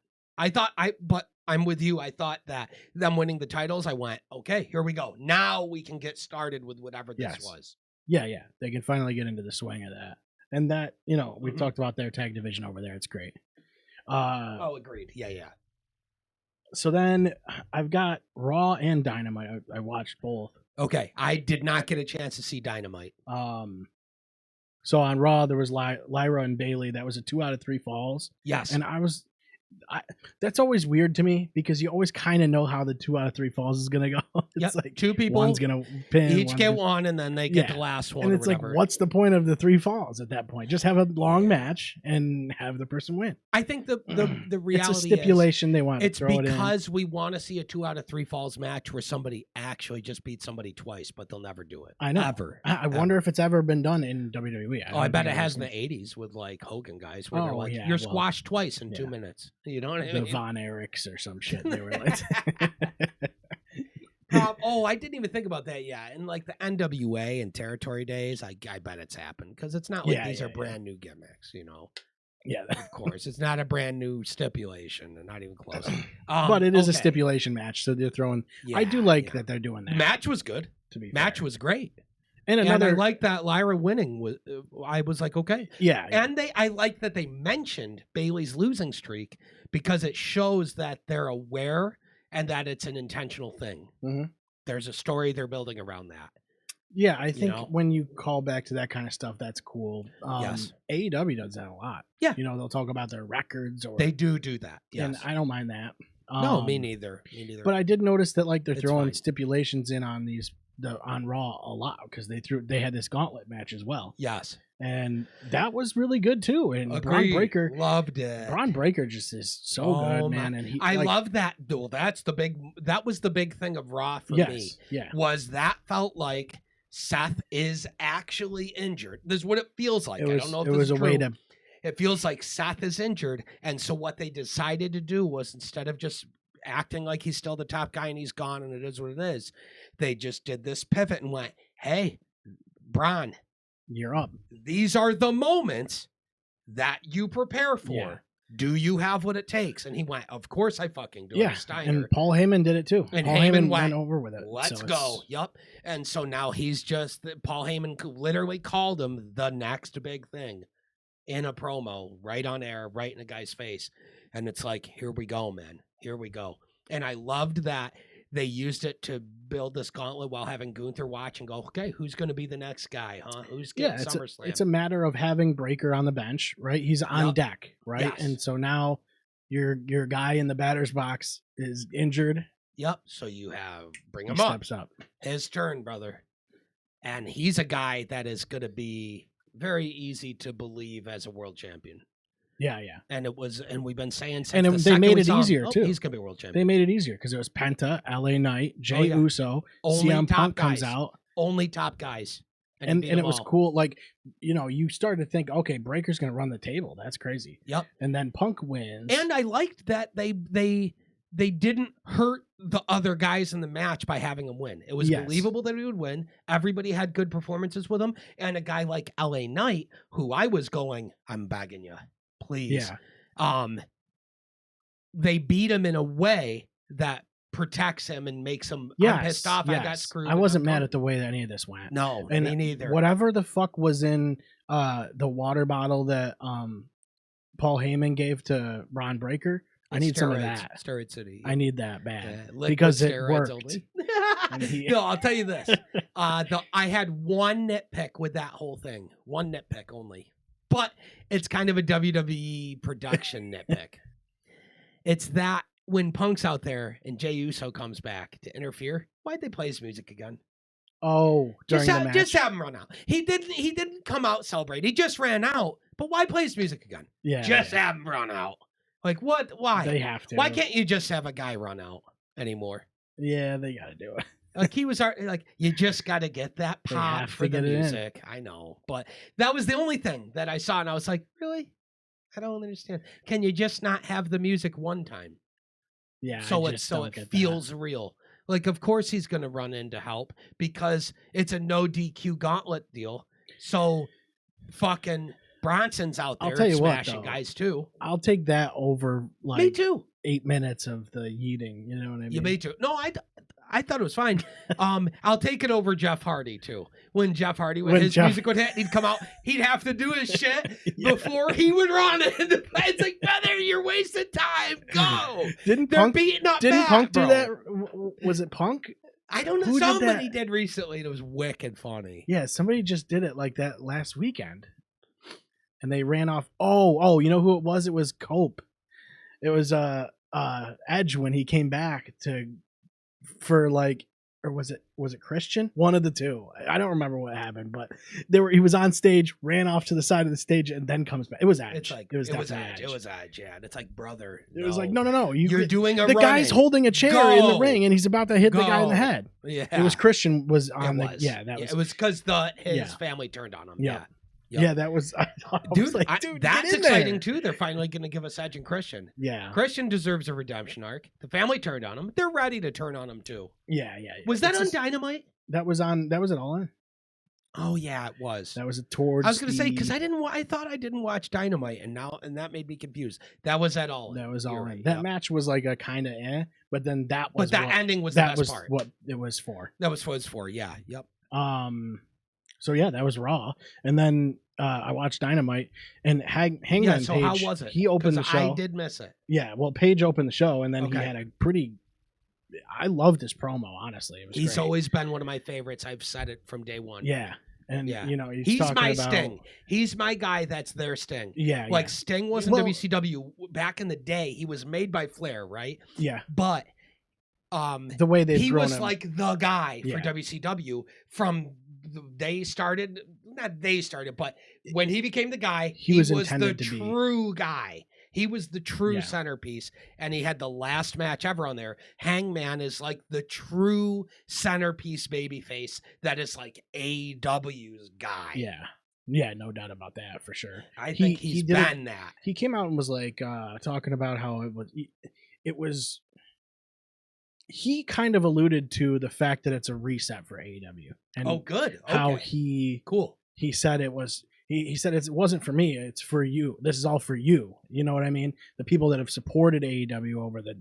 But I'm with you. I thought that them winning the titles, I went, okay, here we go. Now we can get started with whatever this was. Yeah. They can finally get into the swing of that. And that, we've talked about their tag division over there. It's great. Agreed. Yeah. So then I've got Raw and Dynamite. I watched both. Okay. I did not get a chance to see Dynamite. So on Raw, there was Lyra and Bailey. That was a 2 out of 3 falls. Yes. And that's always weird to me because you always kind of know how the 2 out of 3 falls is going to go. It's like 2 people. One's going to pin. Each get one, and then they get the last one. And it's like, what's the point of the 3 falls at that point? Just have a long match and have the person win. I think the reality it's a stipulation they want to throw it in. It's because we want to see a 2 out of 3 falls match where somebody actually just beats somebody twice, but they'll never do it. I know. Ever. I wonder if it's ever been done in WWE. I bet it has in the 80s with like Hogan guys where they're like, you're squashed twice in 2 minutes. You know what I mean? Von Erichs or some shit. They were like, I didn't even think about that. Yeah, in like the NWA and territory days, I bet it's happened because it's not like these are brand new gimmicks. Yeah, of course, it's not a brand new stipulation, and not even close. But it is a stipulation match, so they're throwing. I do like that they're doing that. Match was good. To be match was great. And I like that Lyra winning. I was like, okay. Yeah. And I like that they mentioned Bailey's losing streak because it shows that they're aware and that it's an intentional thing. Mm-hmm. There's a story they're building around that. Yeah, I think when you call back to that kind of stuff, that's cool. Yes. AEW does that a lot. Yeah. They'll talk about their records. They do that. Yes. And I don't mind that. No, me neither. But I did notice that they're throwing stipulations in on on Raw a lot because they had this gauntlet match as well. Yes. And that was really good too. And Bron Breakker loved it. Bron Breakker just is so good, man. And I love that. Dude, that was the big thing of Raw for me. Yeah. Was that felt like Seth is actually injured. This is what it feels like. I don't know if it was a way to. It feels like Seth is injured, and so what they decided to do was instead of just acting like he's still the top guy and he's gone and it is what it is, they just did this pivot and went, "Hey, Bron, you're up. These are the moments that you prepare for. Yeah. Do you have what it takes?" And he went, "Of course I fucking do." Yeah, and Paul Heyman did it too. And Paul Heyman went over with it. Let's go. Yep. And so now he's Paul Heyman literally called him the next big thing in a promo, right on air, right in a guy's face. And it's like, here we go, man. Here we go. And I loved that they used it to build this gauntlet while having Gunther watch and go, okay, who's going to be the next guy, huh? Who's getting SummerSlam? It's a matter of having Breakker on the bench, right? He's on deck, right? Yes. And so now your guy in the batter's box is injured. Yep. So you bring him up. Steps up. His turn, brother. And he's a guy that is going to be very easy to believe as a world champion. Yeah. And we've been saying since and they made it easier too. He's gonna be world champion. They made it easier because it was Penta, LA Knight, Jey Uso, CM Punk comes out, only top guys, and it was cool. Like you started to think, okay, Breakker's gonna run the table. That's crazy. Yep. And then Punk wins, and I liked that they didn't hurt the other guys in the match by having him win. It was believable that he would win. Everybody had good performances with him, and a guy like LA Knight, who I was going, I'm begging you. Please. Yeah. They beat him in a way that protects him and makes him I'm pissed off. Yes. I got screwed. I wasn't mad at the way that any of this went. No, and me neither. Whatever the fuck was in the water bottle that Paul Heyman gave to Bron Breakker, I need some of that. Steroid City. I need that bad because it worked. No, I'll tell you this. I had one nitpick with that whole thing. One nitpick only. But it's kind of a WWE production nitpick. It's that when Punk's out there and Jey Uso comes back to interfere, why'd they play his music again? Oh, during the match. Just have him run out. He didn't come out celebrate. He just ran out. But why play his music again? Yeah. Just have him run out. Like what? Why? They have to. Why can't you just have a guy run out anymore? Yeah, they got to do it. Like he was like, you just got to get that pop for the music. I know, but that was the only thing that I saw, and I was like, really? I don't understand. Can you just not have the music one time? Yeah. So it feels real. Like, of course he's going to run in to help because it's a no DQ gauntlet deal. So fucking Bronson's out there smashing guys too. I'll take that over like me too. 8 minutes of the yeeting. You know what I mean? You me too. No, I thought it was fine. I'll take it over Jeff Hardy too. When Jeff Hardy, music would hit, he'd come out, he'd have to do his shit before he would run. It's like, brother, you're wasting time. Go. Didn't They're Punk beating up Didn't back, Punk bro. do that? Was it Punk? I don't know. Who Somebody did recently. And it was wicked funny. Yeah, somebody just did it like that last weekend, and they ran off. Oh, you know who it was? It was Cope. It was Edge when he came back for like, or was it Christian? One of the two. I don't remember what happened, but he was on stage, ran off to the side of the stage, and then comes back. It was Edge. It's like, it was Edge. Edge. It was Edge. Yeah, and it's like, brother, it was like, no. You're doing the guy's holding a chair in the ring, and he's about to hit the guy in the head. Yeah, it was Christian was on it was because his family turned on him. Yeah. Yep. Yeah, that was. Dude, that's exciting too. They're finally going to give us Edge and Christian. Yeah, Christian deserves a redemption arc. The family turned on him. They're ready to turn on him too. Yeah. Was that on Dynamite? That was it All In. Oh yeah, it was. That was towards. I was going to say because I thought I didn't watch Dynamite, and that made me confused. That was at All In. That was All In. That match was like a kind of but then that was. But that ending was the best part. What it was for. That was what it was for. Yeah. Yep. So yeah, that was Raw, and then I watched Dynamite, and Hangman Page. So how was it? He opened the show. I did miss it. Yeah, well, Page opened the show, and then he had a pretty. I loved his promo. Honestly, it was. He's great. Always been one of my favorites. I've said it from day one. Yeah, and you know he's my Sting. He's my guy. That's their Sting. Yeah, like Sting wasn't WCW back in the day. He was made by Flair, right? Yeah, but. The way he was him. Like the guy for WCW from they started, but when he became the guy, he was the true guy. He was the true centerpiece, and he had the last match ever on there. Hangman is like the true centerpiece babyface that is like AEW's guy. Yeah, no doubt about that for sure. I think he's been that. He came out and was like talking about how it was. He kind of alluded to the fact that it's a reset for AEW. And good. Okay. How he said it was. He said it wasn't for me. It's for you. This is all for you. You know what I mean? The people that have supported AEW over the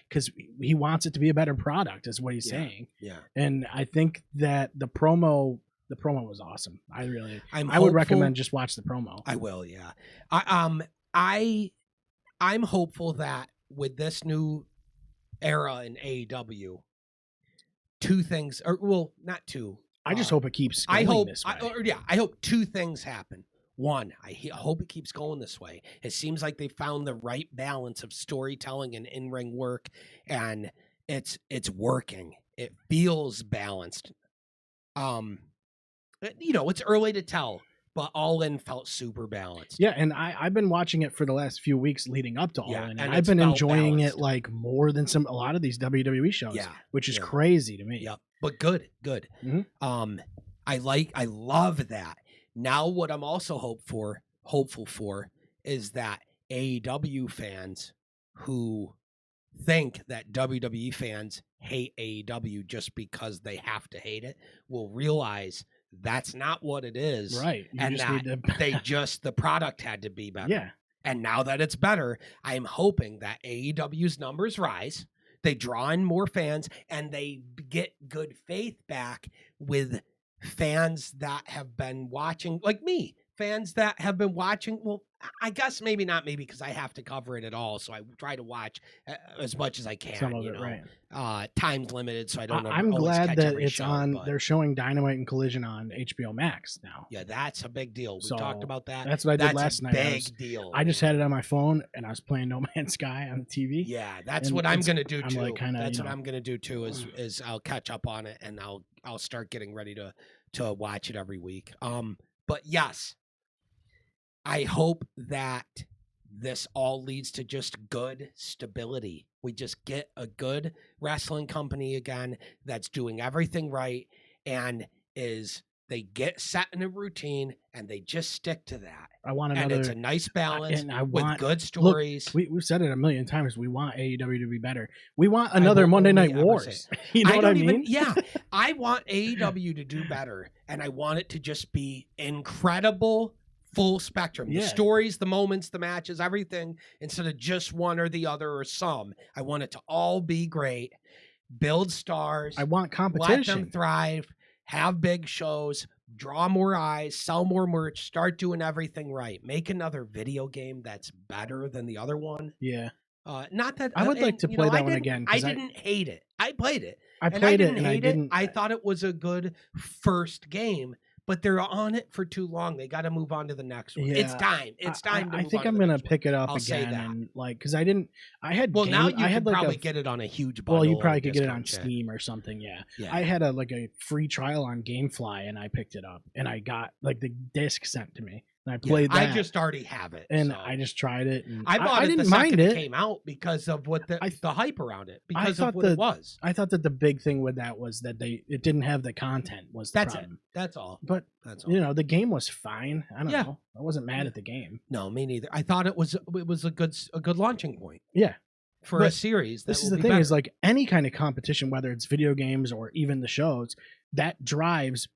because he wants it to be a better product. Is what he's saying. Yeah. And I think that the promo was awesome. I would recommend just watch the promo. I will. Yeah. I'm hopeful that with this new era in AEW, two things, or well, not two. I just hope it keeps going this way. I hope two things happen. One, I hope it keeps going this way. It seems like they found the right balance of storytelling and in-ring work, and it's working. It feels balanced. It's early to tell, but All In felt super balanced. Yeah, and I've been watching it for the last few weeks leading up to All In, and I've been enjoying it like more than a lot of these WWE shows, which is crazy to me. Yep, but good. Mm-hmm. I love that. Now, what I'm also hopeful for is that AEW fans who think that WWE fans hate AEW just because they have to hate it will realize that's not what it is. Right. And the product had to be better. Yeah. And now that it's better, I'm hoping that AEW's numbers rise, they draw in more fans, and they get good faith back with fans that have been watching, like me, fans that have been watching. Well, I guess maybe not me because I have to cover it at all. So I try to watch as much as I can. Some of it, right. Time's limited, so I don't know. I'm glad that it's on. They're showing Dynamite and Collision on HBO Max now. Yeah, that's a big deal. We talked about that. That's what I did last night. Big deal. I just had it on my phone and I was playing No Man's Sky on the TV. Yeah, that's what I'm gonna do too. Like that's what I'm gonna do too. Is I'll catch up on it and I'll start getting ready to watch it every week. But yes, I hope that this all leads to just good stability. We just get a good wrestling company again that's doing everything right and They get set in a routine and they just stick to that. I want another. And it's a nice balance and I with want good stories. Look, we've said it a million times. We want AEW to be better. We want another Monday Night Wars. You know what I mean? Yeah, I want AEW to do better, and I want it to just be incredible, full spectrum. The stories, the moments, the matches, everything, instead of just one or the other or some. I want it to all be great. Build stars. I want competition. Let them thrive. Have big shows. Draw more eyes. Sell more merch. Start doing everything right. Make another video game that's better than the other one. Yeah. Not that I would like to play that one again. I didn't hate it. I played it. I played it and I didn't. I thought it was a good first game, but they're on it for too long. They got to move on to the next one. Yeah, it's time. It's time. I think I'm gonna pick it up again, and because I didn't. I had. Well, now you could probably get it on a huge bundle. Well, you probably could get it on Steam or something. Yeah. I had a free trial on GameFly, and I picked it up, and I got the disc sent to me. And I played that. I just already have it. And I just tried it. And I bought it didn't the mind second it. it came out because of what the hype around it. Because of what it was. I thought that the big thing with that was that it didn't have the content was the problem. That's all. But that's all. The game was fine. I don't know. I wasn't mad at the game. No, me neither. I thought it was a good launching point. Yeah. For a series. This is the thing is any kind of competition, whether it's video games or even the shows, that drives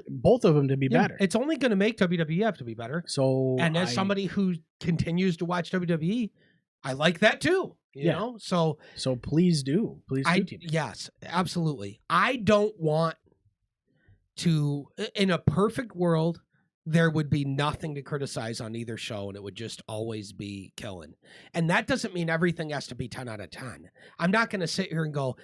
both of them to be better. It's only going to make WWE have to be better. So, and as somebody who continues to watch WWE, I like that too. You know, so please do, yes, absolutely. I don't want to. In a perfect world, there would be nothing to criticize on either show, and it would just always be killing. And that doesn't mean everything has to be 10 out of 10. I'm not going to sit here and go,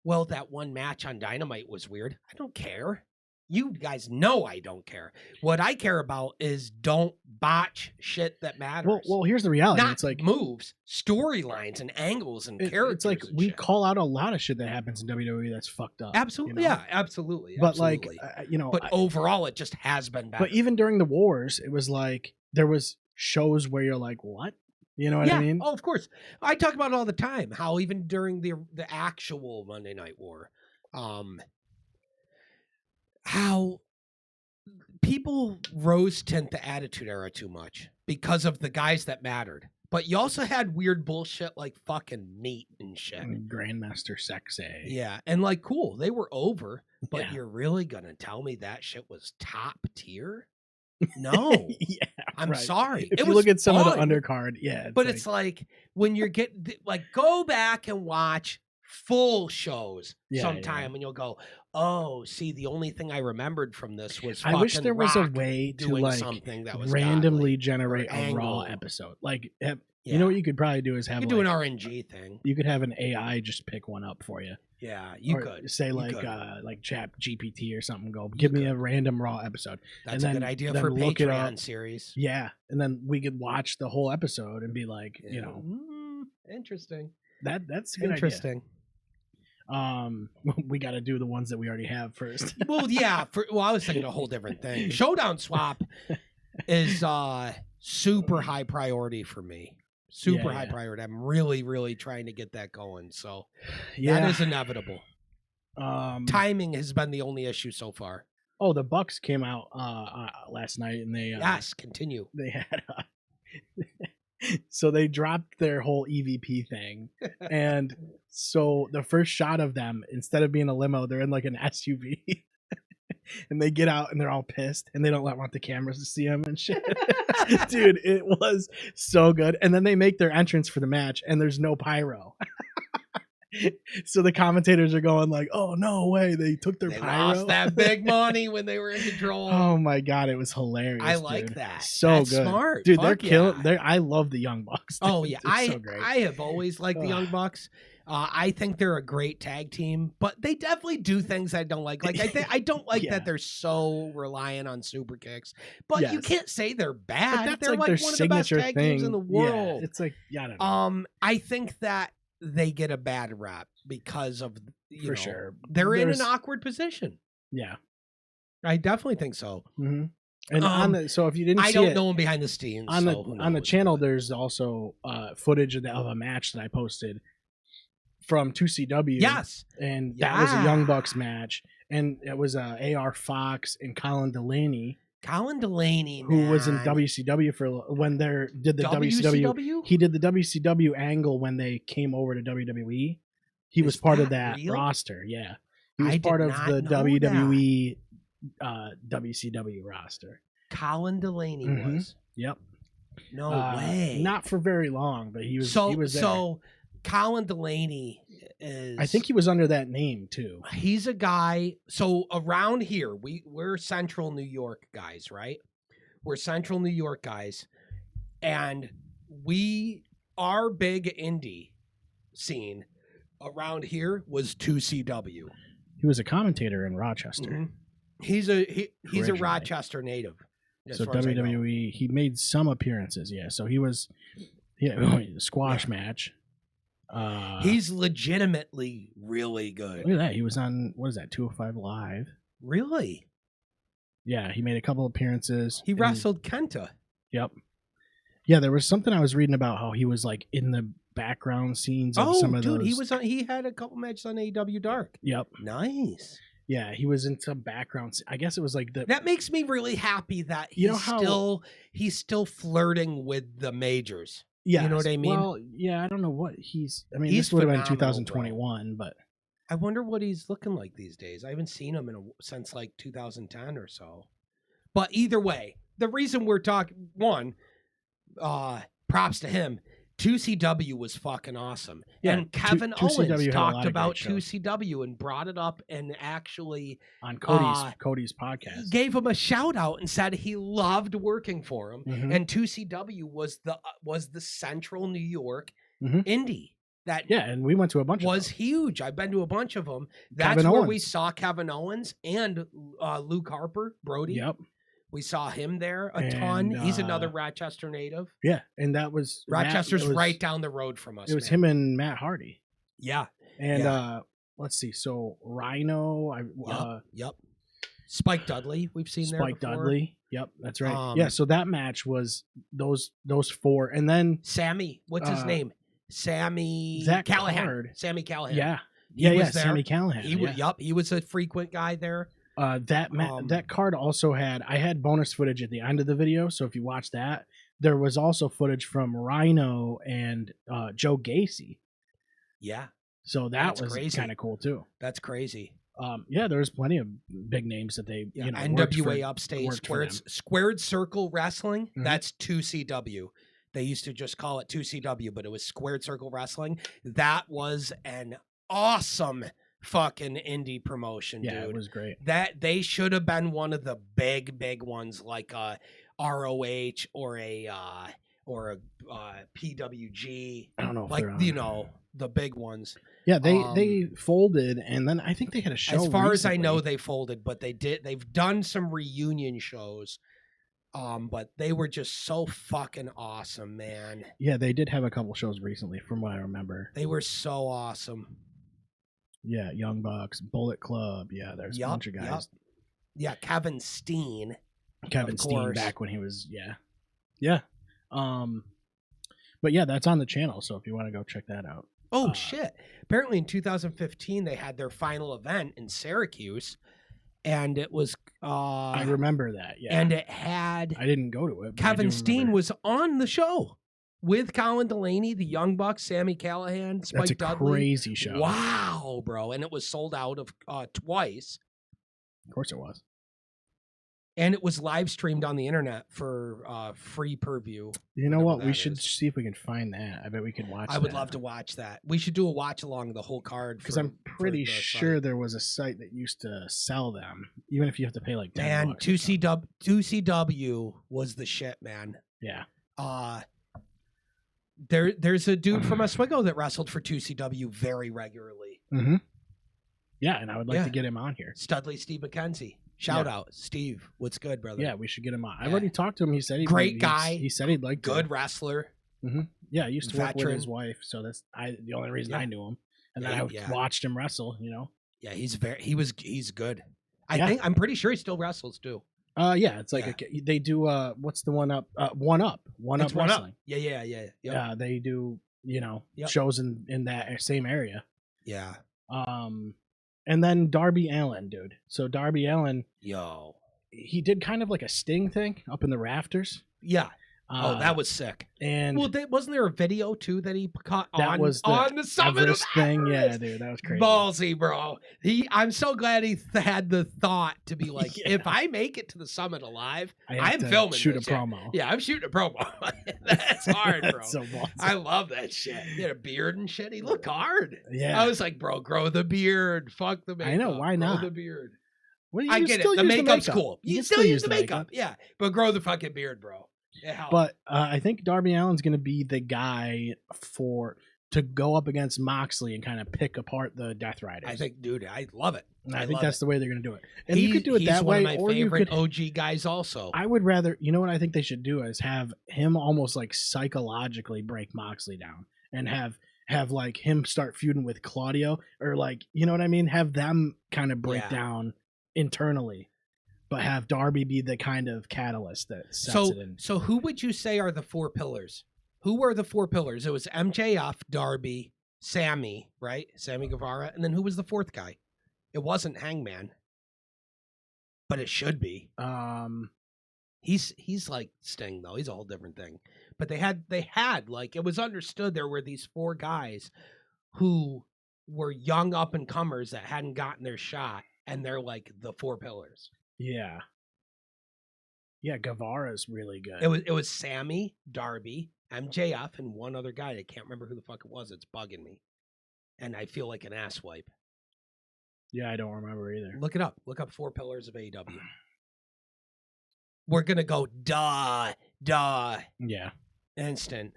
well, that one match on Dynamite was weird. I don't care. You guys know I don't care. What I care about is don't botch shit that matters. Well, here's the reality. Not it's like moves, storylines, and angles and characters. It's like we call out a lot of shit that happens in WWE that's fucked up. Absolutely, yeah, absolutely. But absolutely. But overall, it just has been better. But even during the wars, it was like there was shows where you're like, what? You know what I mean? Oh, of course. I talk about it all the time. How even during the actual Monday Night War, how people rose tint the Attitude Era too much because of the guys that mattered. But you also had weird bullshit like fucking meat and shit. And Grandmaster Sexay. Yeah. And cool. They were over. But you're really going to tell me that shit was top tier? No. I'm sorry. If you look at some of the undercard, but it's like when you're go back and watch full shows sometime and you'll go, oh, see, the only thing I remembered from this was I wish there was a Rock way to doing something that was randomly generate a Raw episode. You know what you could probably do is have you could do an RNG thing. You could have an AI just pick one up for you. Yeah, you could say Chat GPT or something. Give me a random Raw episode. That's a good idea for a Patreon series. Yeah, and then we could watch the whole episode and be like, interesting. That's a good interesting. We got to do the ones that we already have first. Well, yeah. I was thinking a whole different thing. Showdown Swap is super high priority for me. Super high priority. I'm really, really trying to get that going. So that is inevitable. Timing has been the only issue so far. Oh, the Bucks came out last night, and they continue. They had so they dropped their whole EVP thing, and so the first shot of them, instead of being a limo, they're in like an SUV. And they get out and they're all pissed and they don't want the cameras to see them and shit. Dude, it was so good. And then they make their entrance for the match and there's no pyro. So the commentators are going like, oh, no way. They took their pyro. Lost that big money when they were in control. Oh, my God. It was hilarious. I like that. So good. Smart. Dude, they're killing. I love the Young Bucks. Dude. Oh, yeah. So great. I have always liked the Young Bucks. I think they're a great tag team, but they definitely do things I don't like. I don't like that they're so reliant on super kicks. But you can't say they're bad. They're like one of the best tag teams in the world. Yeah, it's like, I don't know. I think that they get a bad rap because of sure they're in an awkward position. Yeah, I definitely think so. Mm-hmm. And so if you didn't, I don't know them behind the scenes on the channel. There's also footage of a match that I posted from 2CW. Yes. And that was a Young Bucks match. And it was AR Fox and Colin Delaney. Colin Delaney, who was in WCW for when they did the WCW. He did the WCW angle when they came over to WWE. He was part of that roster. Yeah, he was part of the WWE WCW roster. Colin Delaney was. Yep. No way. Not for very long, but he was. So he was there. So Colin Delaney is. I think he was under that name too. He's a guy. So around here, we're Central New York guys, right? We're Central New York guys, and our big indie scene around here was 2CW. He was a commentator in Rochester. Mm-hmm. He's a Rochester native. So WWE, he made some appearances. Yeah, so he was, squash match. He's legitimately really good. Look at that. He was on, what is that, 205 Live? Really? Yeah, he made a couple appearances. He wrestled Kenta. Yep. Yeah, there was something I was reading about how he was like in the background scenes of some of those. He had a couple matches on AEW Dark. Yep. Nice. Yeah, he was in some background. I guess it was like that makes me really happy that he's still flirting with the majors. Yeah, you know what I mean? Well, yeah, I don't know what this would have been 2021, but I wonder what he's looking like these days. I haven't seen him since like 2010 or so. But either way, the reason we're talking, props to him. 2CW was fucking awesome. Yeah, and Kevin Owens talked about 2CW and brought it up and actually on Cody's podcast. He gave him a shout out and said he loved working for him. Mm-hmm. And 2CW was the Central New York indie. And we went to a bunch of them. Was huge. I've been to a bunch of them. That's where we saw Kevin Owens and Luke Harper, Brody. Yep. We saw him there a ton. He's another Rochester native. Yeah, and that was Rochester's right down the road from us. It was him and Matt Hardy. Yeah, and let's see. So Rhino, yep. Spike Dudley, we've seen Spike Dudley. Yep, that's right. Yeah, so that match was those four, and then Sammy. What's his name? Sammy Callahan. Card. Sammy Callahan. Yeah, Sammy Callahan. He was a frequent guy there. That card also I had bonus footage at the end of the video, so if you watch that, there was also footage from Rhino and Joe Gacy. Yeah. So that was kind of cool too. That's crazy. There was plenty of big names that they NWA Upstate Squared Circle Wrestling. Mm-hmm. That's 2CW. They used to just call it 2CW, but it was Squared Circle Wrestling. That was an awesome fucking indie promotion, dude. Yeah, it was great. That they should have been one of the big ones, like a ROH or a PWG. I don't know, like the big ones. Yeah, they folded, and then I think they had a show. As far recently. as I know, they folded, but they've done some reunion shows. But they were just so fucking awesome, man. Yeah, they did have a couple shows recently, from what I remember. They were so awesome. Yeah, Young Bucks, Bullet Club. Yeah, there's a bunch of guys. Yep. Yeah, Kevin Steen. Back when he was, yeah. But yeah, that's on the channel. So if you want to go check that out. Oh shit! Apparently, in 2015, they had their final event in Syracuse, and it was. I remember that. Yeah, and it had. I didn't go to it. Kevin Steen was on the show. With Colin Delaney, the Young Bucks, Sammy Callahan, Spike Dudley. That's a crazy show. Wow, bro. And it was sold out of twice. Of course it was. And it was live streamed on the internet for free per-view. You know what? We should see if we can find that. I bet we could watch that. I would love to watch that. We should do a watch-along the whole card. Because I'm pretty sure there was a site that used to sell them, even if you have to pay like $10. Man, 2CW was the shit, man. Yeah. There's a dude from Oswego that wrestled for 2CW very regularly. Mm-hmm. Yeah, and I would like to get him on here. Studley Steve McKenzie. Shout out. Steve, what's good, brother? Yeah, we should get him on. I've already talked to him. He said great guy. He said he'd like good wrestler. Mm-hmm. Yeah, I used to work with his wife, so that's the only reason I knew him. And then I watched him wrestle, Yeah, he's good. I'm pretty sure he still wrestles too. It's like they do what's the one up wrestling. Yeah. Yeah, they do shows in that same area. Yeah. And then Darby Allin, dude. So Darby Allin, he did kind of like a Sting thing up in the rafters. Yeah. That was sick. And wasn't there a video too that he caught on the summit Everest of thing? Everest? Yeah, dude, that was crazy. Ballsy, bro. I'm so glad he had the thought to be like, if I make it to the summit alive, I'm filming. Shoot a promo. Yeah, I'm shooting a promo. That's hard, bro. That's so ballsy. I love that shit. He had a beard and shit. He looked hard. Yeah. I was like, bro, grow the beard. Fuck the makeup. I know, why not? Grow the beard. Well, I get it. The makeup's cool. You still use the makeup. Yeah, but grow the fucking beard, bro. But I think Darby Allin's going to be the guy to go up against Moxley and kind of pick apart the Death Riders. I think, dude, I love it. I think that's the way they're going to do it. And you could do it that way. He's one of my favorite OG guys also. I would rather, you know what I think they should do is have him almost like psychologically break Moxley down and have like him start feuding with Claudio, or like, you know what I mean? Have them kind of break down internally. But have Darby be the kind of catalyst that sets it in. So who would you say are the 4 pillars? Who were the 4 pillars? It was MJF, Darby, Sammy, right? Sammy Guevara. And then who was the 4th guy? It wasn't Hangman. But it should be. He's like Sting, though. He's a whole different thing. But they had like, it was understood there were these 4 guys who were young up-and-comers that hadn't gotten their shot. And they're like the 4 pillars. Yeah. Yeah, Guevara's really good. It was Sammy, Darby, MJF, and one other guy. I can't remember who the fuck it was. It's bugging me. And I feel like an asswipe. Yeah, I don't remember either. Look it up. Look up 4 pillars of AEW. We're gonna go duh. Yeah. Instant.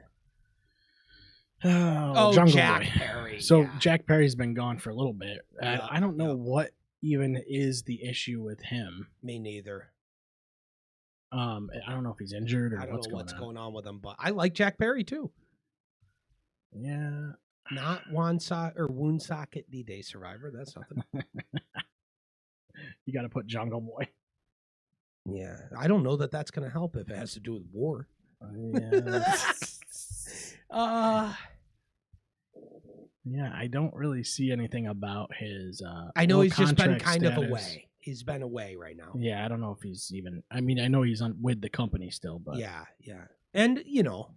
Jungle Jack Boy. Perry. So Jack Perry's been gone for a little bit. I don't know what even is the issue with him. Me neither. I don't know if he's injured or what's going on with him, but I like Jack Perry too. Yeah. Not wound socket D-Day survivor. That's something. You got to put Jungle Boy. Yeah, I don't know that that's going to help if it has to do with war. Yeah, I don't really see anything about his. I know he's just been kind status. of away. He's been away right now. Yeah, I don't know if he's even. I mean, I know he's with the company still, but yeah, and you know,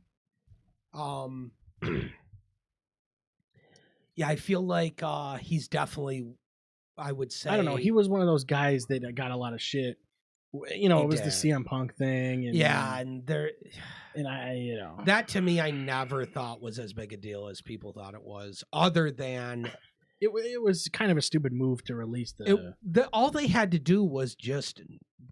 yeah, I feel like he's definitely. I would say I don't know. He was one of those guys that got a lot of shit. You know, it was the CM Punk thing. And, and I, you know, that to me, I never thought was as big a deal as people thought it was. Other than it was kind of a stupid move to release all they had to do was just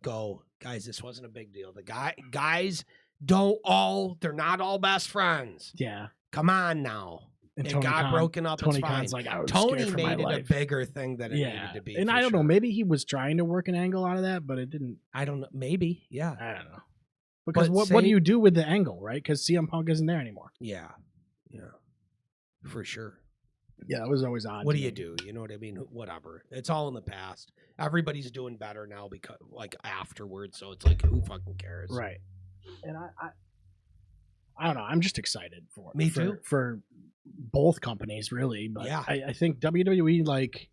go, guys. This wasn't a big deal. The guys they're not all best friends. Yeah, come on now. It got broken up. Tony Khan's like, I was Tony scared for made my it life. a bigger thing than it needed to be. And I don't know, maybe he was trying to work an angle out of that, but it didn't. I don't know. Maybe, yeah. I don't know. Because what do you do with the angle, right? Because CM Punk isn't there anymore. Yeah, for sure. Yeah, it was always odd. What do you do? You know what I mean? Whatever. It's all in the past. Everybody's doing better now because like afterwards. So it's like, who fucking cares? Right. And I don't know. I'm just excited for it. Me too. For both companies, really. But yeah. I think WWE, like,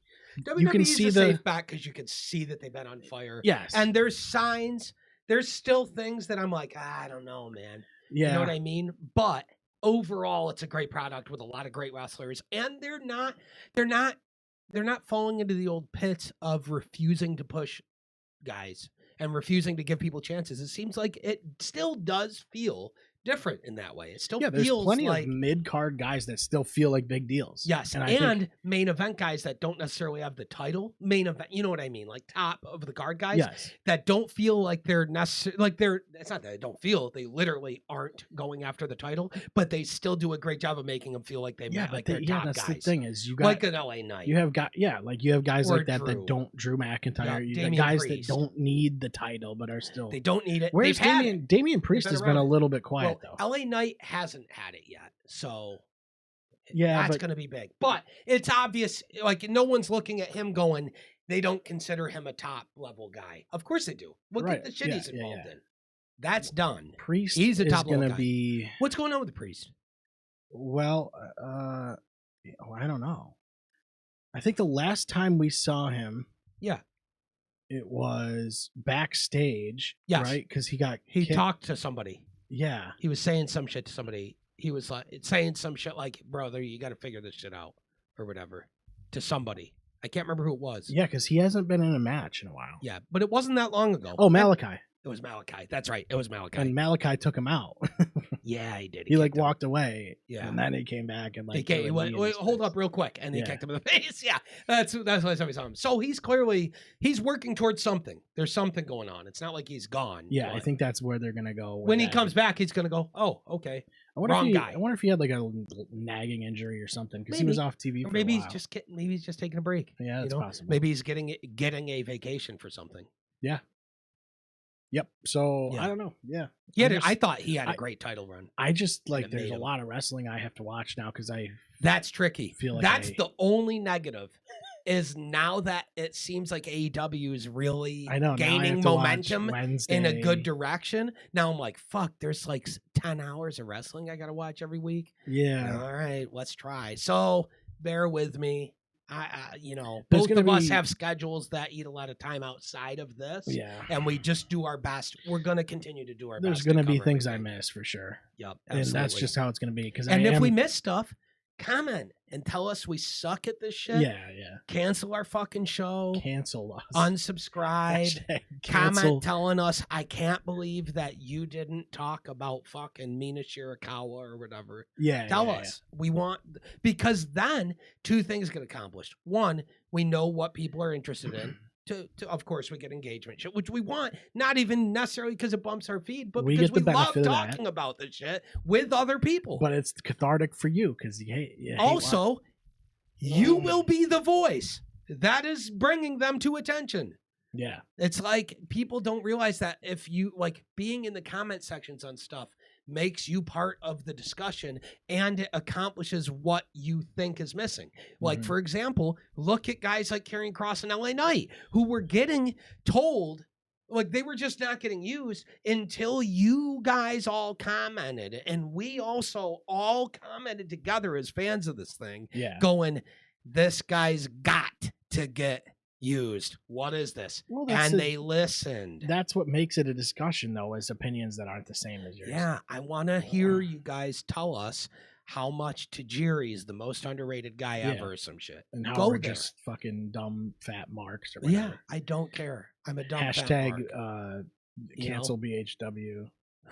you can see the safe bet because you can see that they've been on fire. Yes. And there's signs. There's still things that I'm like, I don't know, man. Yeah. You know what I mean? But overall, it's a great product with a lot of great wrestlers, and they're not falling into the old pits of refusing to push guys and refusing to give people chances. It seems like it still does feel different in that way. It still there's feels plenty like of mid-card guys that still feel like big deals. Yes, and main event guys that don't necessarily have the title. Main event, you know what I mean? Like top of the card guys that don't feel like they're necessary. Like it's not that they don't feel, they literally aren't going after the title, but they still do a great job of making them feel like they're top that's guys. The thing is, you got like an LA Knight. You have guys or like that Drew. that don't. Drew McIntyre. You got guys Priest. That don't need the title but are still. They don't need it. Whereas Damian Priest has been a little bit quiet though. LA Knight hasn't had it yet, so that's going to be big. But it's obvious, like no one's looking at him going, they don't consider him a top level guy. Of course they do. Look at the shit he's involved in. That's done. Priest, he's a top level guy. What's going on with the Priest? Well, I don't know. I think the last time we saw him, Yeah. it was backstage, Yes. right? Because he talked to somebody. Yeah. He was saying some shit to somebody. He was like saying some shit like, brother, you got to figure this shit out or whatever to somebody. I can't remember who it was. Yeah, because he hasn't been in a match in a while. Yeah, but it wasn't that long ago. Oh, Malachi. It was Malachi. That's right. It was Malachi. And Malachi took him out. Yeah, he did. He like walked away. Yeah. And then he came back and like. Wait, hold up real quick. And they kicked him in the face. Yeah. That's the last time we saw him. So he's working towards something. There's something going on. It's not like he's gone. Yeah, I think that's where they're going to go. When he comes back, he's going to go, oh, okay. Wrong guy. I wonder if he had like a nagging injury or something because he was off TV for maybe a while. Maybe he's just taking a break. Yeah, that's possible. Maybe he's getting a vacation for something. Yeah. Yep. So I don't know. Yeah. Yeah. I thought he had a great title run. I just like there's a lot of wrestling I have to watch now because that's tricky. Feel like that's the only negative. Is now that it seems like AEW is really gaining momentum in a good direction. Now I'm like, fuck, there's like 10 hours of wrestling I got to watch every week. Yeah. All right, let's try. So bear with me. Both of us have schedules that eat a lot of time outside of this. Yeah. And we just do our best. We're going to continue to do our best. There's going to be things I miss for sure. Yep. Absolutely. And that's just how it's going to be. And if we miss stuff, comment and tell us we suck at this shit. Yeah. Cancel our fucking show. Cancel us. Unsubscribe. Comment telling us, I can't believe that you didn't talk about fucking Mina Shirakawa or whatever. Yeah. Tell us. We want, because then two things get accomplished. One, we know what people are interested in. To of course, we get engagement shit, which we want, not even necessarily because it bumps our feed, but because we love talking about this shit with other people. But it's cathartic for you because you also, you will be the voice that is bringing them to attention. Yeah. It's like people don't realize that if you like being in the comment sections on stuff makes you part of the discussion and it accomplishes what you think is missing. Like, for example, look at guys like Karrion Kross and LA Knight who were getting told, like they were just not getting used until you guys all commented. And we also all commented together as fans of this thing, going, this guy's got to get used. What is this? Well, and they listened. That's what makes it a discussion, though, is opinions that aren't the same as yours. Yeah, I want to hear you guys tell us how much Tajiri is the most underrated guy ever or some shit. And how we're just fucking dumb fat marks or whatever. Yeah, I don't care. I'm a dumb hashtag fat mark. Cancel BHW.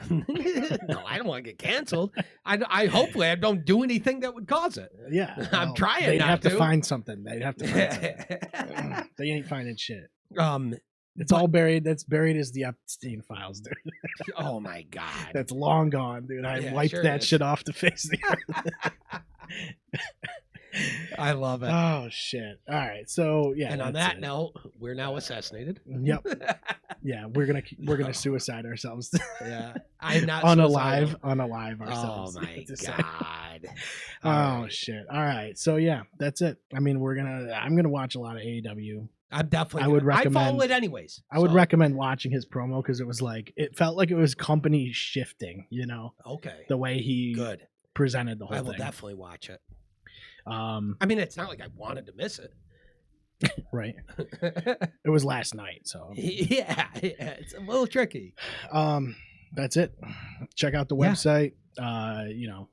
No, I don't want to get canceled. I hopefully I don't do anything that would cause it. Yeah, well, I'm trying. They'd have to find something. They'd have to find something. They ain't finding shit. It's all buried. That's buried as the Epstein files, dude. Oh my god, that's long gone, dude. I wiped that shit off the face of the earth. I love it. Oh shit! All right, so yeah. And on that note, we're now assassinated. Yep. Yeah, we're gonna suicide ourselves. Yeah, I'm not unalive ourselves. Oh my god. Oh shit! All right, so yeah, that's it. I mean, I'm gonna watch a lot of AEW. I'm definitely. I would recommend. I follow it anyways. I would recommend watching his promo because it felt like it was company shifting. You know. Okay. The way he presented the whole thing. I will definitely watch it. I mean, it's not like I wanted to miss it. Right. It was last night, so yeah, it's a little tricky. That's it. Check out the website.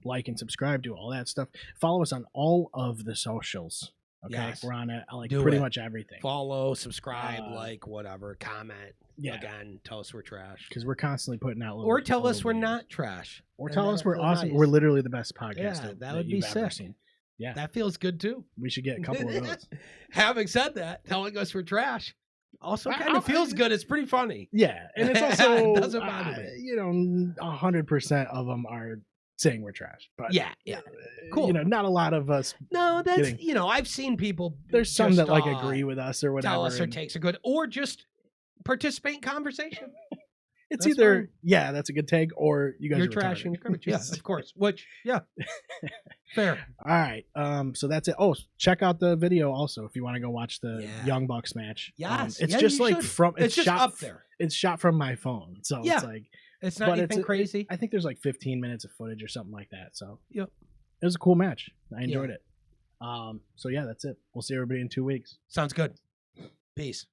Like and subscribe, do all that stuff. Follow us on all of the socials. Okay, yes. We're on it. Pretty much everything. Follow, subscribe, whatever, comment. Yeah. Again, tell us we're trash because we're constantly putting out. Or tell us we're not trash. Or tell us we're awesome. Nice. We're literally the best podcast. That would be sick. Yeah, that feels good too. We should get a couple of those. Having said that, telling us we're trash also kind of feels good. It's pretty funny. Yeah, and it's also it doesn't bother me. 100% of them are saying we're trash. But yeah, cool. Not a lot of us. No, that's I've seen people. There's some that agree with us or whatever. Tell us their takes are good, or just participate in conversation. It's that's either fine. That's a good take, or you guys are trash and garbage. Yeah, of course. Which fair. All right. So that's it. Oh, check out the video also if you want to go watch the Young Bucks match. Yes, it's just like it's just shot up there. It's shot from my phone, so it's like it's not anything crazy. I think there's like 15 minutes of footage or something like that. So it was a cool match. I enjoyed it. So yeah, that's it. We'll see everybody in 2 weeks. Sounds good. Peace.